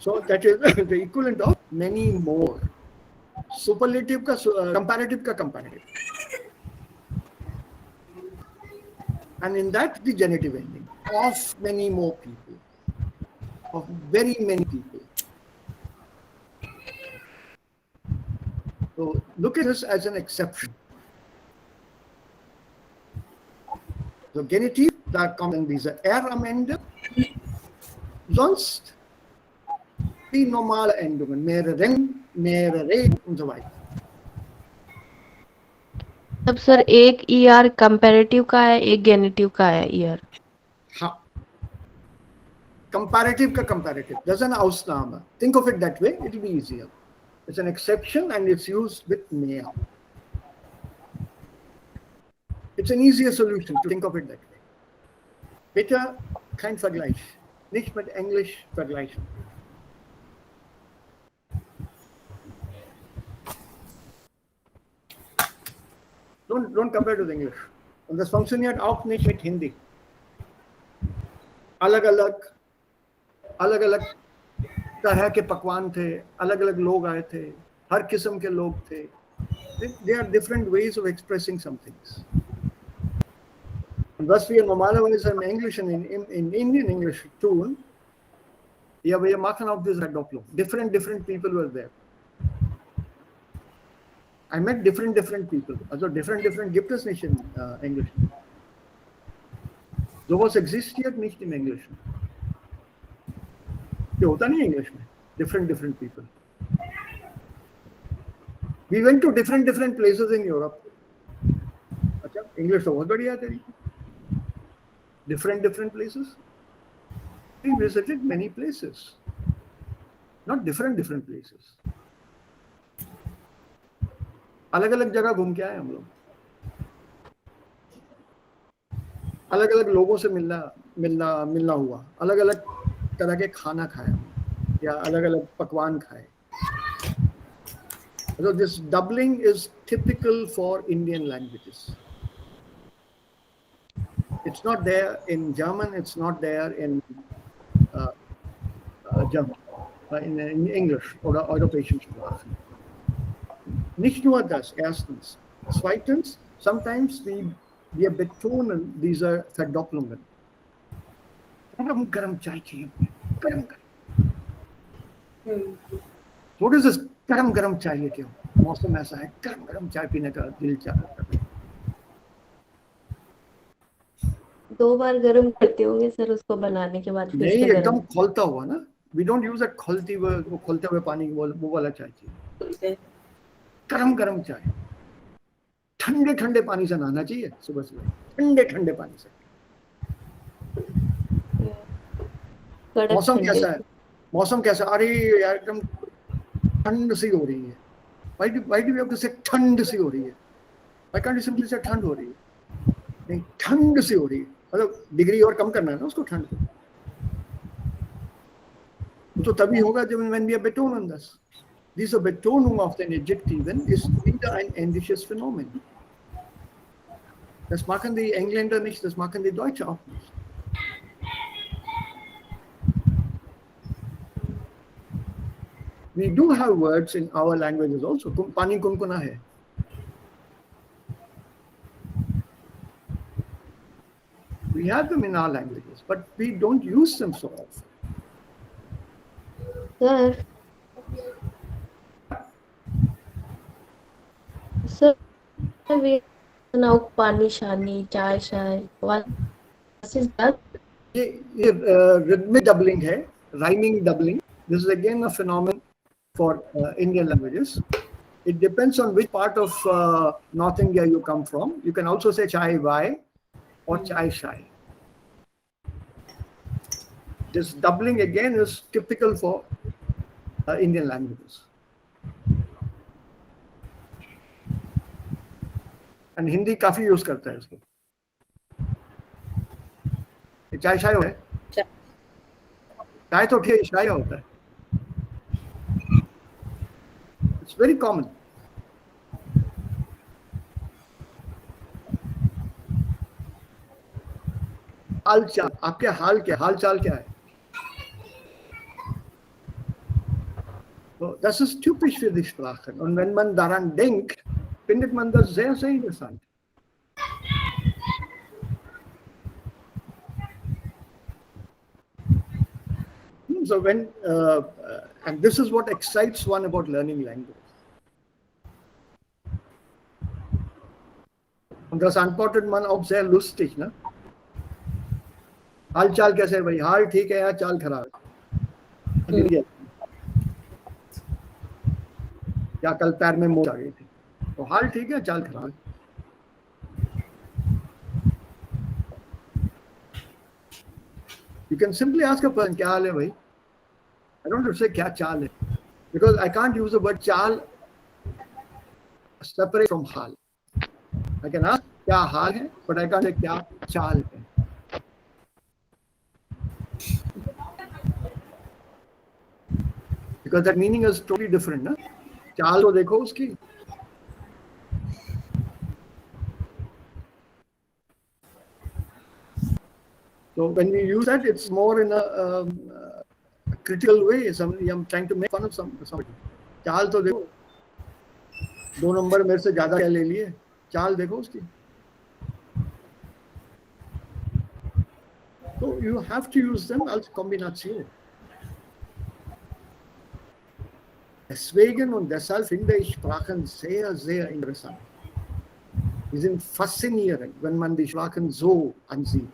So that is the equivalent of many more. Superlative का comparative का comparative. And in that the genitive ending of many more people, of very many people. So look at this as an exception. So Genitiv, da kommen diese R am Ende. Sonst die normale Endungen, mehreren, mehrere und so weiter. अब sir एक ER comparative का है, एक गेनेटिव का है ER. हाँ, comparative का comparative. There's an Ausnahme. Think of it that way, it'll be easier. It's an exception and it's used with mehr. It's an easier solution to think of it that way. Bitte kein Vergleich. Nicht mit Englisch vergleichen. Don't compare to English. Und das funktioniert auch nicht mit Hindi. अलग अलग तरह के पकवान थे, अलग अलग लोग आए थे, हर किस्म के लोग थे. There are different ways of expressing some things. Und was wir normalerweise im Englischen, in Indian English tun, ja, wir machen auch diese Verdopplung. Different people were there. I met different people. Also different gibt es nicht in Englisch. Sowas existiert nicht im Englischen. ये होता नहीं English में. Different people. We went to different places in Europe. अच्छा, English तो बहुत बढ़िया है तेरी. Different places. We visited many places. Not different places. अलग अलग जगह घूम के आए हम लोग. अलग अलग लोगों से मिलना हुआ. अलग अलग तरह के खाना खाया या अलग अलग पकवान खाए. So this doubling is typical for Indian languages. It's not there in German. It's not there in German, in English oder europäischen Sprachen. Nicht nur das, erstens. Zweitens, sometimes wir betonen diese Verdopplungen. Garam chai chahiye. Garam. What is this garam चाहिए क्यों? मौसम ऐसा है, गरम चाय पीने का दिल चाहता है. 2 बार गर्म करते होंगे सर उसको बनाने के बाद फिर नहीं, से एकदम गर्म। खौलता हुआ ना. We don't use that खोलते हुए पानी वो वाला चाय चाहिए. गरम चाय. ठंडे पानी से नहाना चाहिए सुबह. ठंडे पानी से. मौसम कैसा? अरे यार एकदम ठंड सी हो रही है. Why do we have to say ठंड सी हो रही है? Why can't you simply say ठंड हो रही है? नहीं, ठंड सी हो रही है. मतलब डिग्री और कम करना है ना उसको ठंड को. तो तभी होगा जब when we betone on this. Diese Betonung auf den Adjektiven ist wieder ein indisches Phänomen. Das machen die Engländer nicht, das machen die Deutsche auch nicht. We do have words in our languages also. Pani kunkuna hai. We have them in our languages, but we don't use them so often. Sir, we now pani shani, chai shai. What is that? ये rhythmic doubling है, rhyming doubling. This is again a phenomenon for Indian languages. It depends on which part of North India you come from. You can also say chai vai or chai shai. This doubling again is typical for Indian languages. And Hindi काफी use करता है इसको. चाय शाय है. चाय तो ठीक है, शाय होता है. It's very common. हाल चाल, आपके हाल चाल क्या है? So, das ist typisch für die Sprachen. Und wenn man daran denkt, findet man das sehr, sehr interessant. So when, and this is what excites one about learning language. Und das antwortet man auch sehr lustig, ne? हाल चाल कैसे है भाई? हाल ठीक है या चाल खराब है? या कल पैर में मोच आ गई थी, तो हाल ठीक है चाल खराब है. You can simply ask a person, "Kya haal hai bhai?" I don't have to say "Kya chaal hai," because I can't use the word chaal separate from hal. I can ask "Kya haal hai," but I can't say "Kya chaal hai." Because that meaning is totally different. Na? चाल तो देखो उसकी. So when we use that, it's more in a critical way. I'm trying to make fun of somebody. चाल तो देखो. 2 number मेरे से ज्यादा क्या ले लिए. चाल देखो उसकी. So you have to use them als Kombination. Deswegen und deshalb finde ich Sprachen sehr, sehr interessant. Die sind faszinierend, wenn man die Sprachen so ansieht.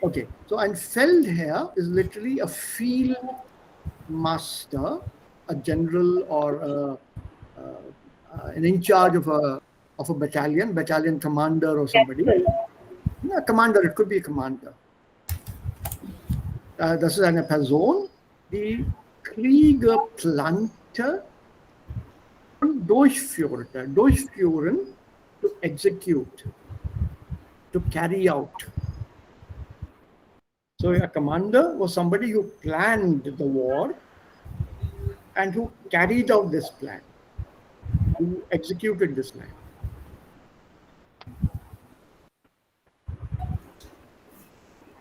Okay, so ein Feldherr is literally a field master, a general or an in charge of a battalion commander or somebody. No, commander, it could be a commander. Das ist eine Person, die Kriegerplante durchführen, to execute, to carry out. So a commander was somebody who planned the war and who carried out this plan, who executed this plan.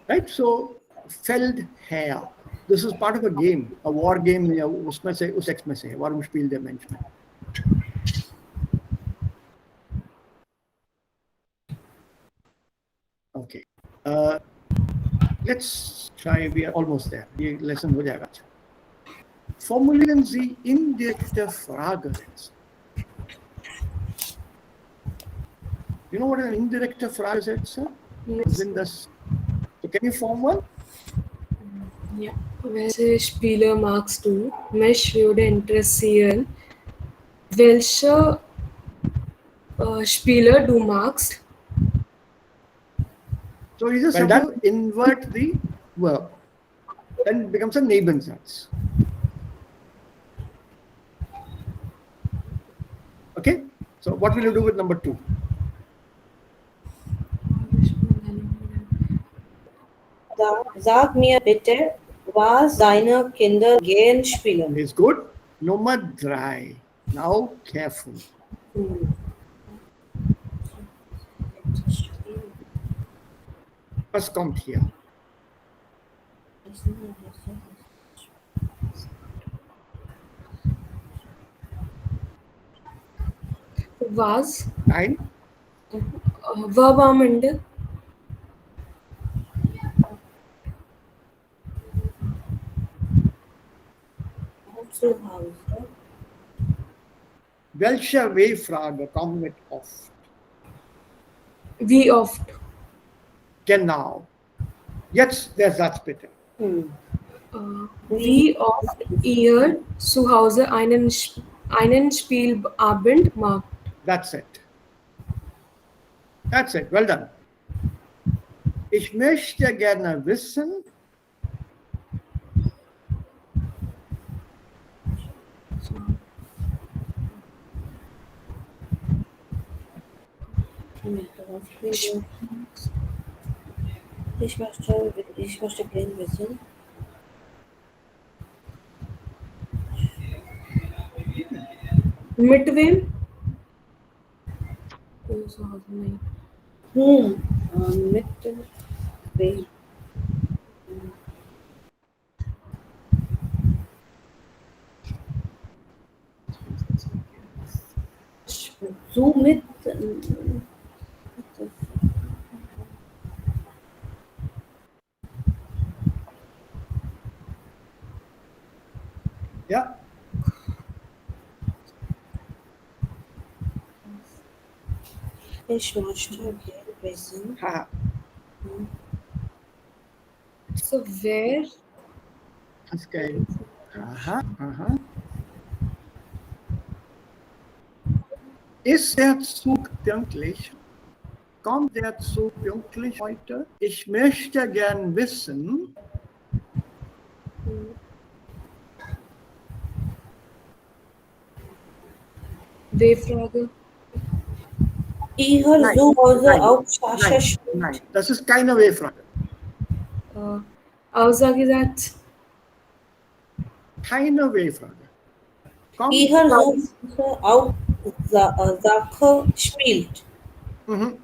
Right? So Feldherr. This is part of a game, a war game. उसमें से उस text में से Warum spielt der Mensch में. Okay. Let's try. We are almost there. Die Lesson हो जाएगा. Formulieren Sie indirekte Fragesätze. You know what an indirekte Fragesätze? Yes. So can you form one? Ja. Welche Spieler magst du? Mich würde interessieren, welche Spieler du magst. So you just have to invert the verb. Then it becomes a Nebensatz. Okay? So what will you do with number 2? Sag mir bitte, was deine Kinder gern spielen. Is good. Nummer 3. Now careful. Was kommt hier? Was? Nein. Verb am Ende. Zu Hause. Welche W-Frage kommt mit oft? Wie oft? Genau. Jetzt der Satz bitte. Wie oft ihr zu Hause einen Spielabend macht? That's it. That's it. Well done. Ich möchte gerne wissen, Ich möchte gerne wissen. Mit wem? Zu Hause nicht. Mit wem? So mit. ja, Ich möchte gerne wissen. haha, So wer? ganz geil. Aha, aha. Ist der Zug pünktlich? kommt der Zug pünktlich heute? Ich möchte gern wissen, W-Frage. Ihre Nein, zu Hause nein, auch Sascha nein, das ist keine W-Frage. Aussagesatz. Keine W-Frage. Kommt, Ihre zu Hause auch Sache spielt. mhm.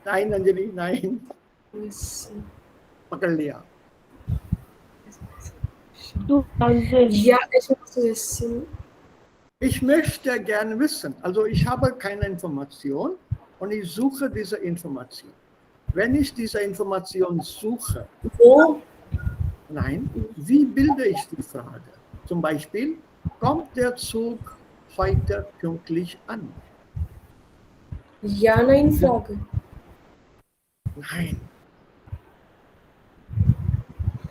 Nein, Anjali, nein. Wissen. पकड़ लिया. Zu Hause. Ja, ich muss wissen. Ich möchte gerne wissen, also ich habe keine Information und ich suche diese Information. Wenn ich diese Information suche, Wo nein, wie bilde ich die Frage? Zum Beispiel, kommt der Zug heute pünktlich an? Ja, nein, Frage. Nein.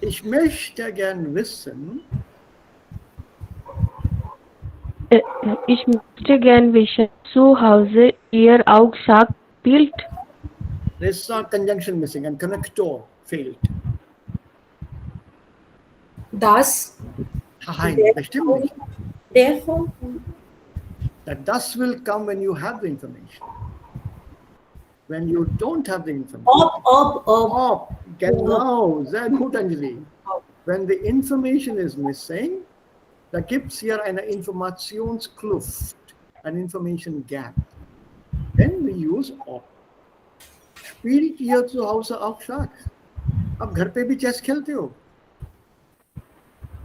Ich möchte gern wissen, Ich möchte gern wissen, zu Hause ihr auch Sack spielt. there's a conjunction missing and connector failed. Das. Nein, das stimmt nicht. therefore That das will come when you have the information. When you don't have the information. ob Genau, sehr gut, Anjali. When the information is missing, da gibt es hier eine Informationskluft, ein Information Gap. Then we use op. Spielt ihr zu Hause auch Schach? आप घर पे भी chess खेलते हो?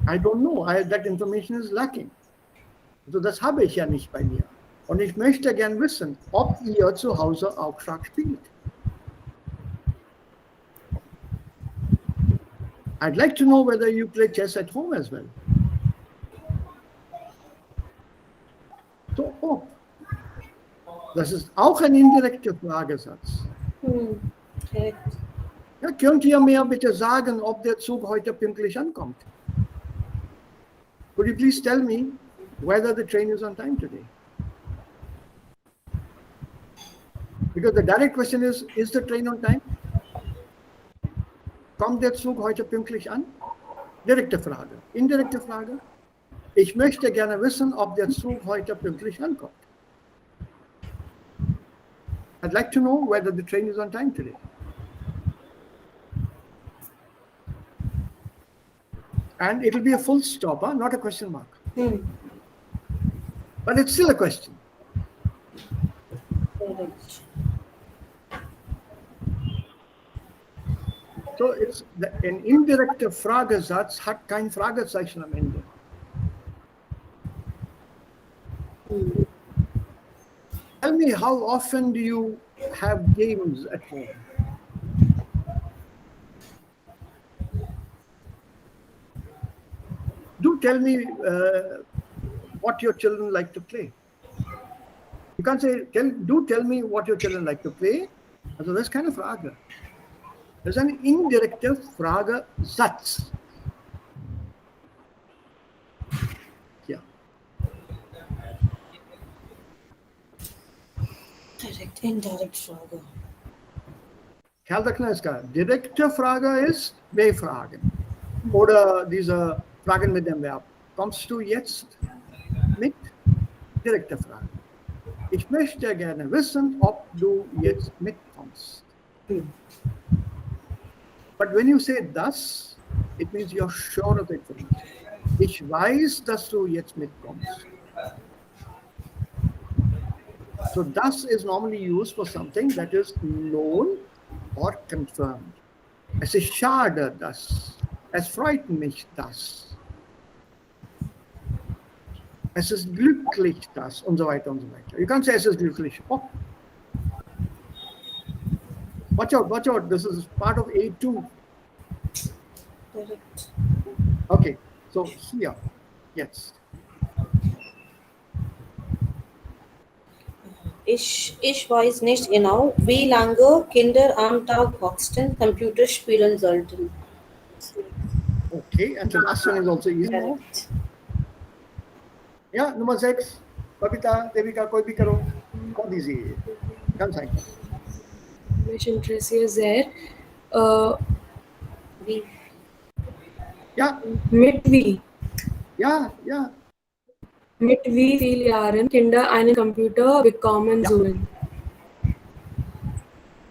I don't know, that information is lacking. Also das habe ich ja nicht bei mir. Und ich möchte gern wissen, ob ihr zu Hause auch Schach spielt. I'd like to know whether you play chess at home as well. So, ob. Das ist auch ein indirekter Fragesatz. correct. Ja, könnt ihr mir bitte sagen, ob der Zug heute pünktlich ankommt? Could you please tell me whether the train is on time today? Because the direct question is the train on time? Kommt der Zug heute pünktlich an? Direkte Frage. Indirekte Frage. Ich möchte gerne wissen, ob der Zug heute pünktlich ankommt. I'd like to know whether the train is on time today. And it will be a full stop, not a question mark. But it's still a question. Correct. So it's ein indirekter Fragesatz hat kein Fragezeichen am Ende. Tell me, how often do you have games at home? Do tell me what your children like to play. You can't say, do tell me what your children like to play. Also das ist keine Frage. Das ist ein indirekter Fragesatz. Ja. Correct. Indirect Frage. ख्याल रखना इसका. Direkte Frage ist W-Fragen. Oder diese Fragen mit dem Verb. Kommst du jetzt mit? Direkte Frage. Ich möchte gerne wissen, ob du jetzt mitkommst. But when you say das, it means you're sure of the information. Ich weiß, dass du jetzt mitkommst. So das is normally used for something that is known or confirmed. Es ist schade, dass. Es freut mich, dass. Es ist glücklich, dass und so weiter und so weiter. You can't say es ist glücklich. Oh. Watch out, this is part of A2. Correct. Okay, so hier, jetzt. Ich weiß nicht genau, wie lange Kinder am Tag höchstens Computer spielen sollten. Okay, and the last one is also easy. Correct. Yeah, number 6. Babita, Devika, koi bhi karo. बहुत easy है. Ganz einfach. Mich interessiert sehr. Wie Ja, Mit wie? ja, ja, Mit wie vielen Jahren Kinder einen Computer bekommen ja. sollen?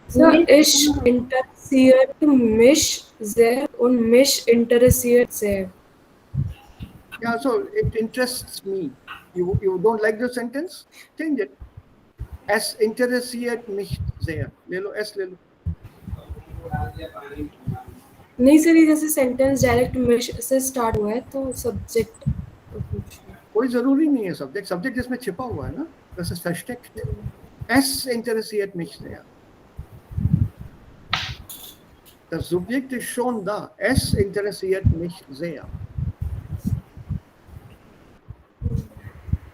Sir, ich interessiert mich sehr und mich interessiert sehr. Yeah, so it interests me. You don't like the sentence? Change it. Es interessiert mich sehr. ले लो, S ले लो. नहीं sir, ये जैसे sentence direct मिश से start हुआ है तो subject कोई जरूरी नहीं है सब्जेक्ट. सब्जेक्ट इसमें छिपा हुआ है ना. Das ist versteckt. Es interessiert mich sehr. Das Subjekt ist schon da. Es interessiert mich sehr.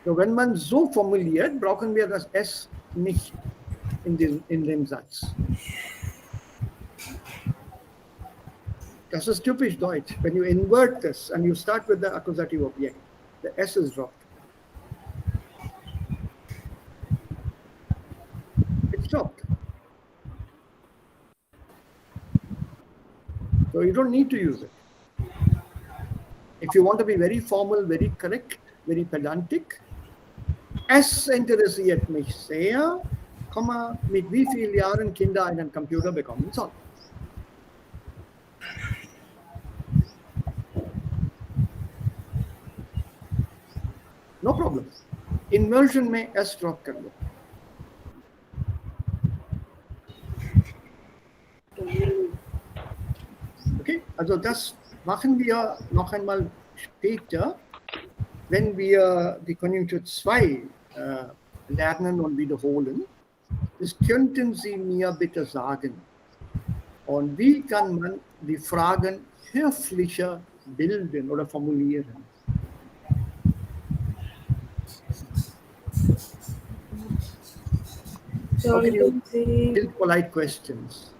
So, wenn man so formuliert, brauchen wir das S nicht in dem Satz. Das ist typisch Deutsch. When you invert this and you start with the accusative object, the S is dropped. It's dropped. So you don't need to use it. If you want to be very formal, very correct, very pedantic, es interessiert mich sehr, mit wie vielen Jahren Kinder einen Computer bekommen sollen. No problem. Inversion में S drop कर लो. Okay, also das machen wir noch einmal später, wenn wir die Konjunktur 2 lernen und wiederholen. Das könnten Sie mir bitte sagen. Und wie kann man die Fragen höflicher bilden oder formulieren? How can you build polite questions?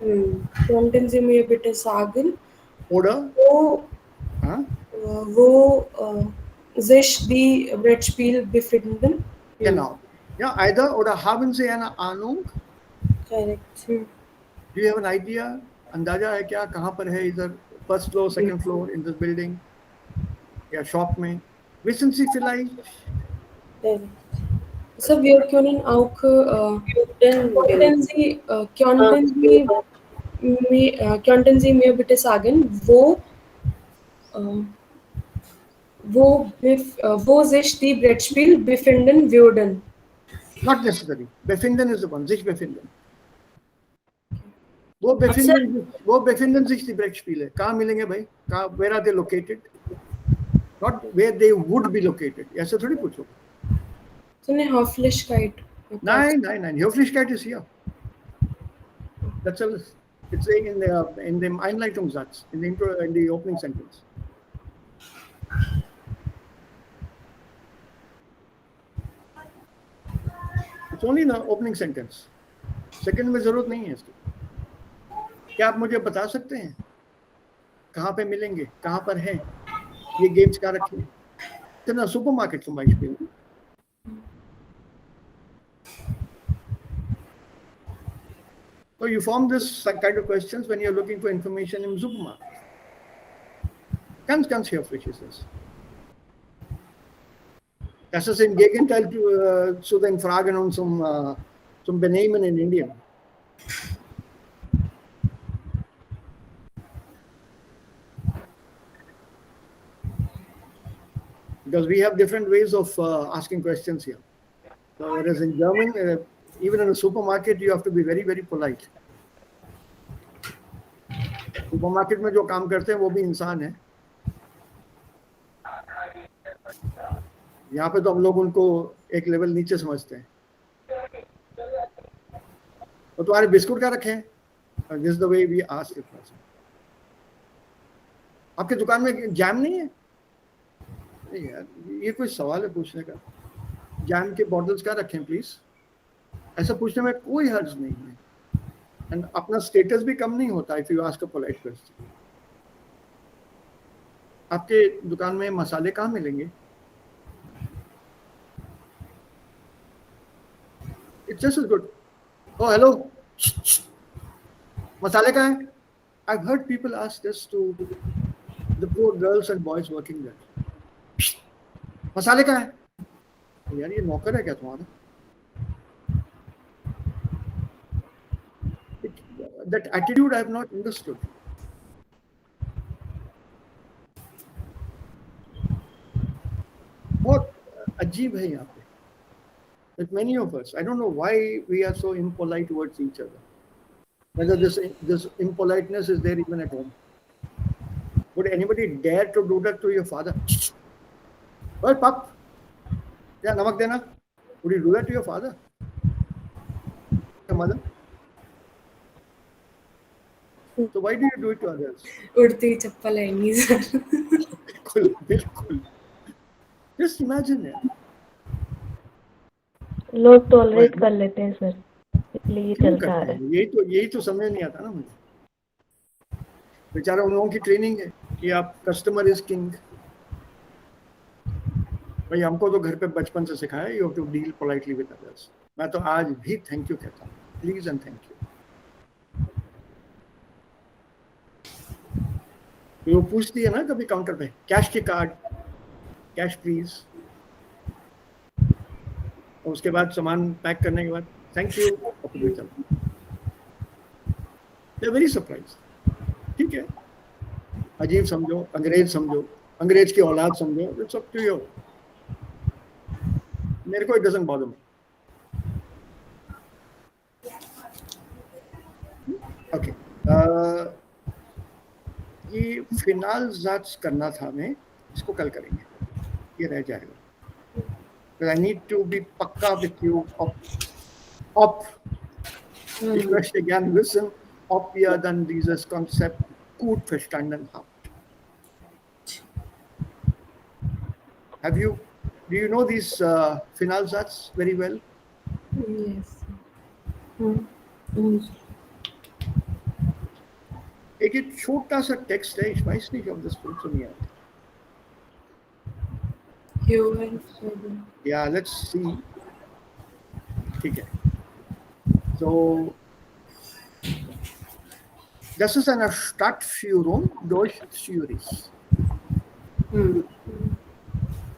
Könnten Sie mir bitte sagen, Oder? wo sich die Brettspiel befinden? Genau. Ja, either oder haben Sie eine Ahnung? correct. Do you have an idea? अंदाजा है क्या कहाँ पर है इधर first floor second floor in this building या shop में wissen Sie vielleicht? Correct. So, wir können auch könnten Sie mir bitte sagen, wo sich die Brettspiel befinden würden? Not necessary. Befinden is the one. Sich befinden. wo befinden sich die Brettspiele? कहाँ मिलेंगे भाई? Where are they located? Not where they would be located. ऐसे थोड़ी पूछो. So eine Höflichkeit. Nein. Höflichkeit is here. That's all. It's saying in the Einleitungssatz, in the opening sentence. It's only the opening sentence. Second में जरूरत नहीं है इसकी. क्या आप मुझे बता सकते हैं कहाँ पे मिलेंगे, कहाँ पर हैं ये गेम्स कहाँ रखे हैं? In a supermarket zum Beispiel. So you form this kind of questions when you're looking for information in supermarket. Ganz höflich ist es. Das ist im Gegenteil zu den Fragen und zum Benehmen in Indien. Because we have different ways of asking questions here. So whereas in German, even in a supermarket, you have to be very, very polite. Supermarket में जो काम करते हैं वो भी इंसान है. यहाँ पे तो हम लोग उनको एक लेवल नीचे समझते हैं. तो तुम्हारे बिस्कुट क्या रखे हैं? This is the way we ask it. आपके दुकान में जैम नहीं है? नहीं यार, ये कोई सवाल है पूछने का. जैम के बॉटल्स क्या रखें प्लीज? ऐसा पूछने में कोई हर्ज नहीं है. एंड अपना स्टेटस भी कम नहीं होता if you ask a polite question. आपके दुकान में मसाले कहाँ मिलेंगे? It's just as good. Oh, hello. Masale ka hai? I've heard people ask this to the poor girls and boys working there. मसाले का है? यार ये नौकर है क्या तुम्हारा? That attitude I have not understood. बहुत अजीब है यहाँ पे. That many of us, I don't know why we are so impolite towards each other. Whether this impoliteness is there even at home. Would anybody dare to do that to your father? Well, pap, yeah, namak dena. Would you do that to your father? Your mother? So why do you do it to others? उड़ती चप्पल है नहीं sir. बिल्कुल बिल्कुल. Just imagine it. लोग tolerate कर लेते हैं sir, इसलिए ये क्यों चलता आ करते रहा है. हैं? यही तो समझ नहीं आता ना मुझे. बेचारा उन लोगों की ट्रेनिंग है कि आप कस्टमर इज किंग. भाई हमको तो घर पे बचपन से सिखाया you have to deal politely with others. मैं तो आज भी थैंक यू कहता हूँ. Please and thank you. वो पूछती है ना कभी काउंटर पे, कैश के कार्ड, कैश प्लीज. और उसके बाद सामान पैक करने के बाद थैंक यू. Very surprise. ठीक है, अजीब समझो, अंग्रेज समझो, अंग्रेज की औलाद समझो, इट्स अप टू यू. मेरे को it doesn't bother me. Okay, ये फिनाल जांच करना था, मैं इसको कल करेंगे, ये रह जाएगा. I need to be pakka with you. Ob. Ich möchte gern wissen, ob ihr dann dieses Konzept gut verstanden habt. Do you know these Finalsatz very well? Yes. एक छोटा सा टेक्स्ट है, ich weiß nicht, ob das funktioniert. Yeah, let's see. ठीक है. So, das ist eine Stadtführung durch Zürich.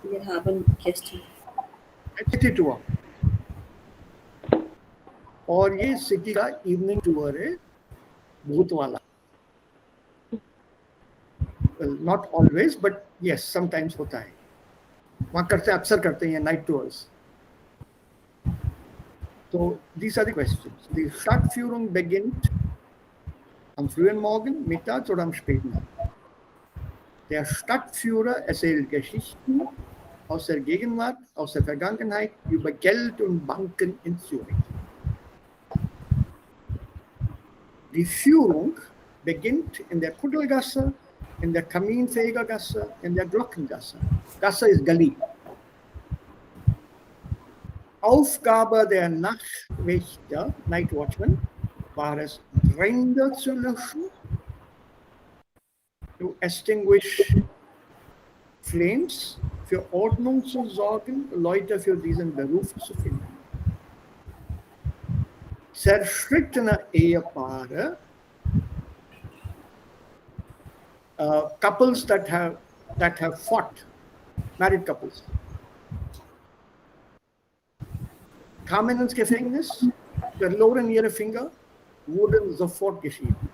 Wir haben gestern. City tour. और ये city का evening tour है, भूत वाला. Well, not always, but yes, sometimes होता है. वहाँ अक्सर करते हैं night tours. So these are the questions. Die Stadtführung beginnt am frühen Morgen, mittags oder am späten Abend. Der Stadtführer erzählt Geschichten aus der Gegenwart, aus der Vergangenheit über Geld und Banken in Zürich. Die Führung beginnt in der Kuddelgasse, in der Kaminfegergasse, in der Glockengasse. Gasse ist Gali. Aufgabe der Nachtwächter, Night Watchman, war es, Brände zu löschen, to extinguish flames, für Ordnung zu sorgen, Leute für diesen Beruf zu finden. Zerstrittene Ehepaare, couples that have fought, married couples, kamen ins Gefängnis, verloren ihre Finger, wurden sofort geschieden.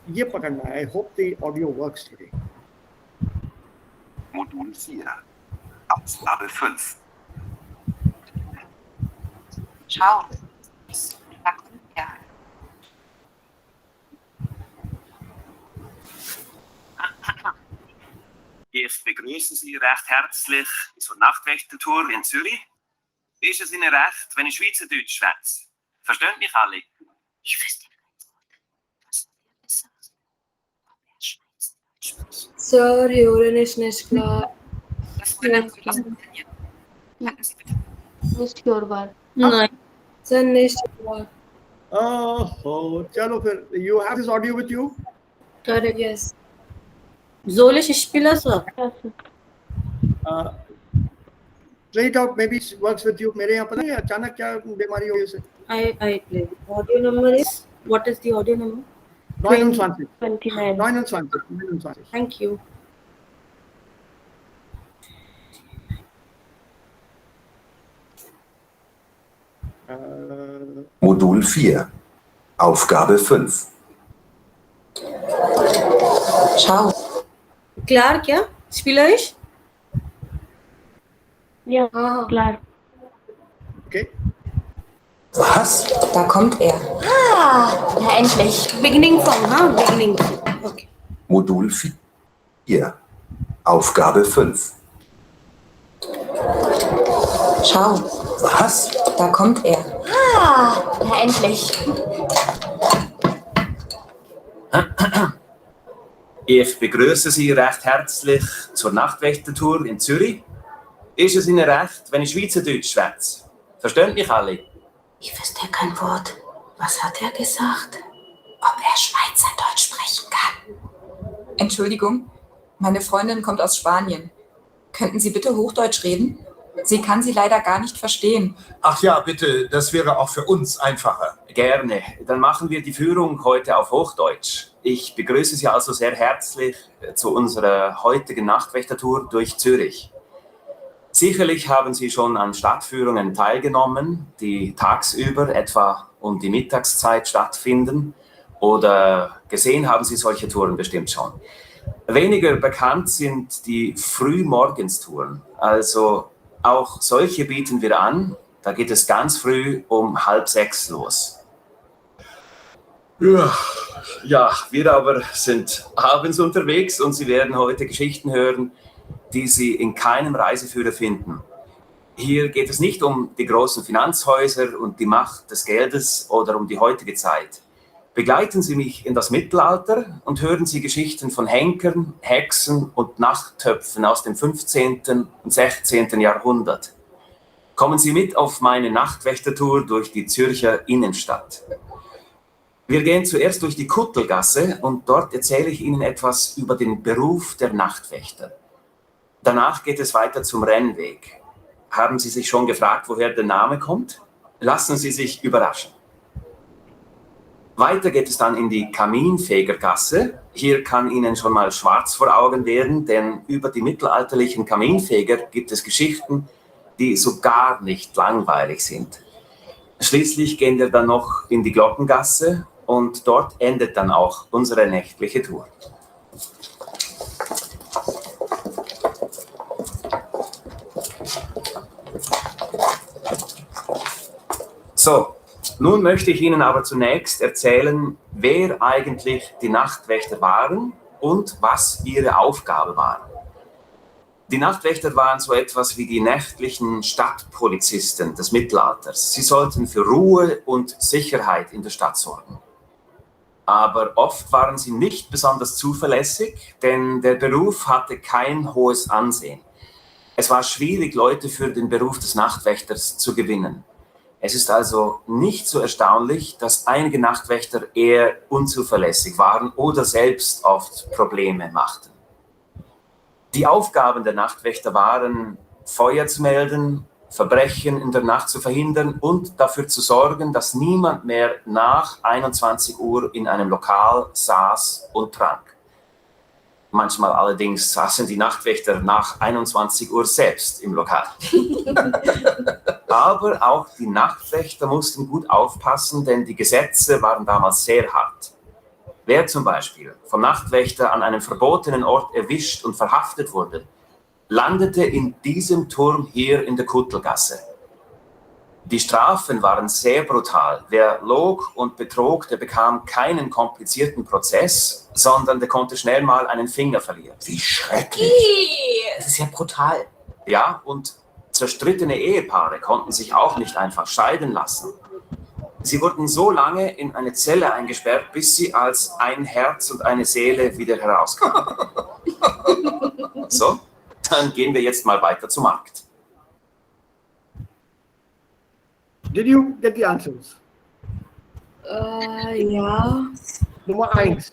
ये पकड़ना है. I hope the audio works today. Modul 4, Ausgabe 5. Ciao. Ja. Ich begrüße Sie recht herzlich zur Nachtwächtertour in Zürich. Wie ist es Ihnen recht, wenn ich Schweizerdeutsch schwätze? Verstehen mich alle? Ich wüsste was besser, ob er Schweizerdeutsch spricht. Sir, hören ist nicht klar. Das können Sie lassen. Sagen Sie bitte. Nicht hörbar. Nein. Sir, nicht klar. Oh, चलो फिर. You have this audio with you? Correct, yes. Soll ich spielen, Sir? Yes, sir. Play it out. Maybe it works with you. मेरे यहाँ पता है अचानक क्या बीमारी हुई उसे? I play. Audio number is, what is the audio number? 29. 29. 29. Thank you. Modul 4. Aufgabe 5. Schau. Klar क्या? Spielerisch? Ja, हाँ klar. Okay. Was? Da kommt er. Na endlich. Beginning from, huh? Beginning. Okay. Modul 4. Aufgabe 5. Schau. Was? Da kommt er. Na endlich. Ich begrüße Sie recht herzlich zur Nachtwächtertour in Zürich. Ist es Ihnen recht, wenn ich Schweizerdeutsch schwätze? Verstehen mich alle? Ich verstehe kein Wort. Was hat er gesagt? Ob er Schweizerdeutsch sprechen kann? Entschuldigung, meine Freundin kommt aus Spanien. Könnten Sie bitte Hochdeutsch reden? Sie kann Sie leider gar nicht verstehen. Ach ja, bitte, das wäre auch für uns einfacher. Gerne. Dann machen wir die Führung heute auf Hochdeutsch. Ich begrüße Sie also sehr herzlich zu unserer heutigen Nachtwächtertour durch Zürich. Sicherlich haben Sie schon an Stadtführungen teilgenommen, die tagsüber etwa um die Mittagszeit stattfinden. Oder gesehen haben Sie solche Touren bestimmt schon. Weniger bekannt sind die Frühmorgenstouren. Also auch solche bieten wir an. Da geht es ganz früh um 5:30 los. Ja, wir aber sind abends unterwegs und Sie werden heute Geschichten hören, die Sie in keinem Reiseführer finden. Hier geht es nicht um die großen Finanzhäuser und die Macht des Geldes oder um die heutige Zeit. Begleiten Sie mich in das Mittelalter und hören Sie Geschichten von Henkern, Hexen und Nachttöpfen aus dem 15. und 16. Jahrhundert. Kommen Sie mit auf meine Nachtwächtertour durch die Zürcher Innenstadt. Wir gehen zuerst durch die Kuttelgasse und dort erzähle ich Ihnen etwas über den Beruf der Nachtwächter. Danach geht es weiter zum Rennweg. Haben Sie sich schon gefragt, woher der Name kommt? Lassen Sie sich überraschen. Weiter geht es dann in die Kaminfegergasse. Hier kann Ihnen schon mal schwarz vor Augen werden, denn über die mittelalterlichen Kaminfeger gibt es Geschichten, die so gar nicht langweilig sind. Schließlich gehen wir dann noch in die Glockengasse und dort endet dann auch unsere nächtliche Tour. So, nun möchte ich Ihnen aber zunächst erzählen, wer eigentlich die Nachtwächter waren und was ihre Aufgabe war. Die Nachtwächter waren so etwas wie die nächtlichen Stadtpolizisten des Mittelalters. Sie sollten für Ruhe und Sicherheit in der Stadt sorgen. Aber oft waren sie nicht besonders zuverlässig, denn der Beruf hatte kein hohes Ansehen. Es war schwierig, Leute für den Beruf des Nachtwächters zu gewinnen. Es ist also nicht so erstaunlich, dass einige Nachtwächter eher unzuverlässig waren oder selbst oft Probleme machten. Die Aufgaben der Nachtwächter waren, Feuer zu melden, Verbrechen in der Nacht zu verhindern und dafür zu sorgen, dass niemand mehr nach 21 Uhr in einem Lokal saß und trank. Manchmal allerdings saßen die Nachtwächter nach 21 Uhr selbst im Lokal. Aber auch die Nachtwächter mussten gut aufpassen, denn die Gesetze waren damals sehr hart. Wer zum Beispiel vom Nachtwächter an einem verbotenen Ort erwischt und verhaftet wurde, landete in diesem Turm hier in der Kuttelgasse. Die Strafen waren sehr brutal. Wer log und betrog, der bekam keinen komplizierten Prozess, sondern der konnte schnell mal einen Finger verlieren. Wie schrecklich. Das ist ja brutal. Ja, und zerstrittene Ehepaare konnten sich auch nicht einfach scheiden lassen. Sie wurden so lange in eine Zelle eingesperrt, bis sie als ein Herz und eine Seele wieder herauskamen. So, dann gehen wir jetzt mal weiter zum Markt. Did you get the answers? Ja. Nummer 1.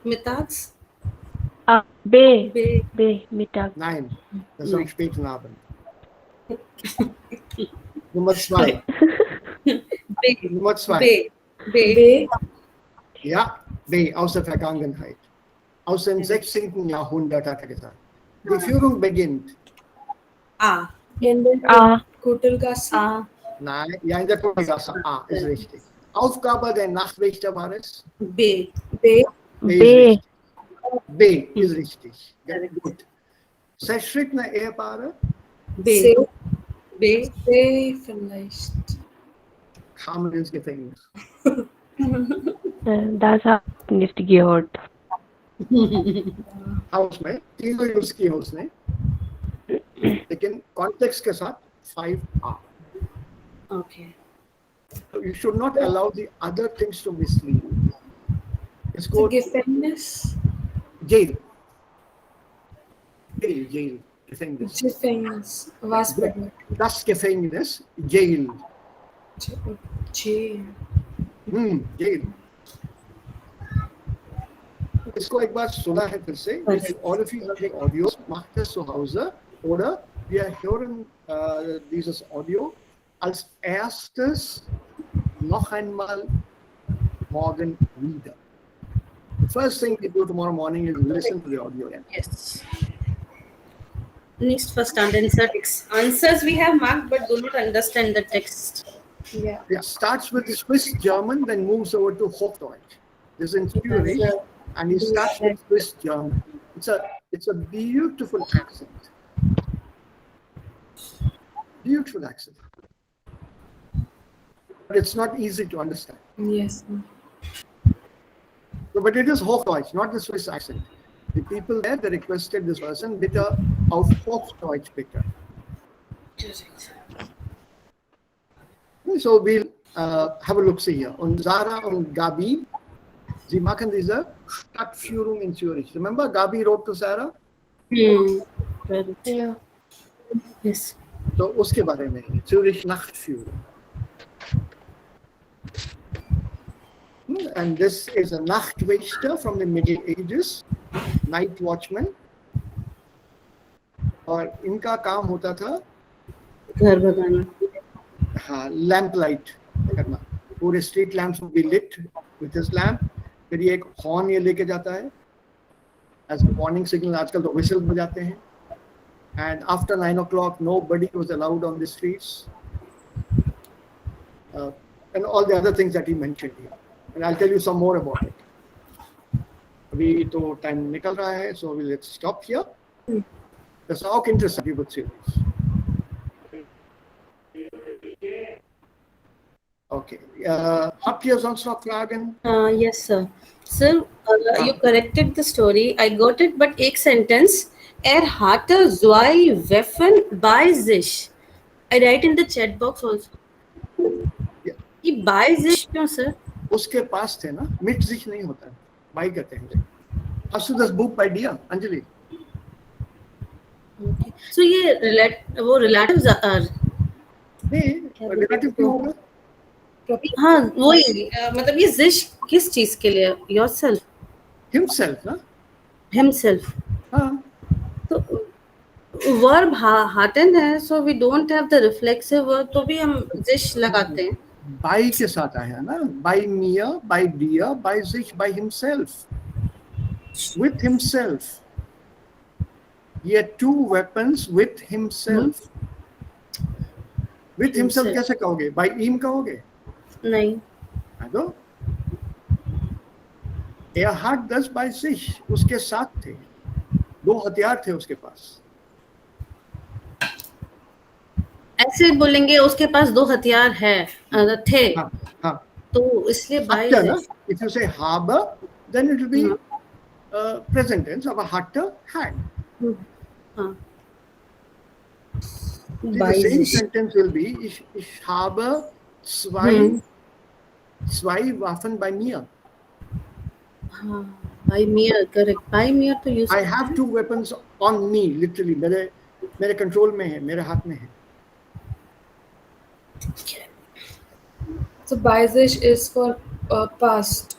Mittags? B. B. B. Mittag. Nein, das ist am späten Abend. Nummer 2. B. Nummer 2. B. B. B. Ja, B, aus der Vergangenheit. Aus dem 16. Jahrhundert hat er gesagt. Die Führung beginnt. A. In der A. Kutelgasse. A. Nein, ja, in der Kugelgasse. A ist richtig. Aufgabe der Nachtwächter war es? B. B. B. B. Ist richtig. B ist richtig. Ja, gut. Zerschrittene Ehepaare B. C. B. C vielleicht. kamen ins Gefängnis. Das habe ich nicht gehört. House में तीनों use किए उसने, लेकिन context के साथ 5R. Okay. So you should not allow the other things to mislead you. इसको Gefängnis. jail, jail, Gefängnis. Gefängnis. Was bedeutet? Das Gefängnis, jail. Jail. Jail. इसको एक बार सुना है फिर से. If all of you have the audios, macht es zu Hause, oder wir hören dieses Audio als erstes noch einmal morgen wieder. The first thing we do tomorrow morning is listen to the audio again. Yes. Next first answers we have marked but do not understand the text. Yeah. It starts with Swiss German, then moves over to Hochdeutsch. This is in Zurich, and it starts with Swiss German. It's a beautiful accent. Beautiful accent. But it's not easy to understand. Yes. So, but it is Hochdeutsch, not the Swiss accent. The people there, they requested this person, bitte auf Hochdeutsch bitte. So we'll have a look see here. Und Sarah und Gabi, sie machen diese Stadtführung in Zürich. Remember, Gabi wrote to Sarah? Right. Yeah. Yes. So उसके बारे में Zürich Nachtführung. And this is a Nachtwächter from the Middle Ages, night watchman. और इनका काम होता था घर भगाना. हाँ, लैम्प लाइट करना. पूरे street lamps would be lit with this lamp. फिर ये एक हॉर्न ये लेके जाता है as a warning signal. आजकल तो whistles बजाते हैं. And after 9 o'clock, nobody was allowed on the streets. And all the other things that he mentioned here. And I'll tell you some more about it. अभी तो time निकल रहा है, so let's stop here. Das ist auch interessant über Zürich. Okay. Habt ihr sonst noch Fragen? Yes, sir. Sir, you corrected the story. I got it, but एक sentence. hatte zwei Waffen bei sich. I write in the chat box also. Yeah. ये by sich क्यों, sir? उसके पास थे ना, mit sich नहीं होता है, by कहते हैं. Hast du das Buch bei dir, Anjali? Okay. So ये वो relatives are. नहीं, relative क्यों होगा? हाँ वही मतलब ये जिश किस चीज के लिए? Yourself. Himself ना? Himself. हाँ. तो verb hatten है, so we don't have the reflexive verb, तो भी हम जिश लगाते हैं. By के साथ आया ना, by mir, by dir, by sich, by himself, with himself. He had two weapons with himself. With himself कैसे कहोगे? By ihm कहोगे? नहीं. तो hat das by sich, उसके साथ थे. 2 हथियार थे उसके पास. ऐसे बोलेंगे उसके पास 2 हथियार है थे. हाँ, हाँ. तो इसलिए by Hatte, if you say habe, then it will be present tense of a hatte had. हाँ. The same sentence will be ich habe zwei Waffen bei mir. हाँ, by mir, correct. By mir तो use. I have 2 weapons on me, literally. मेरे control में है, मेरे हाथ में है. So by sich is for past.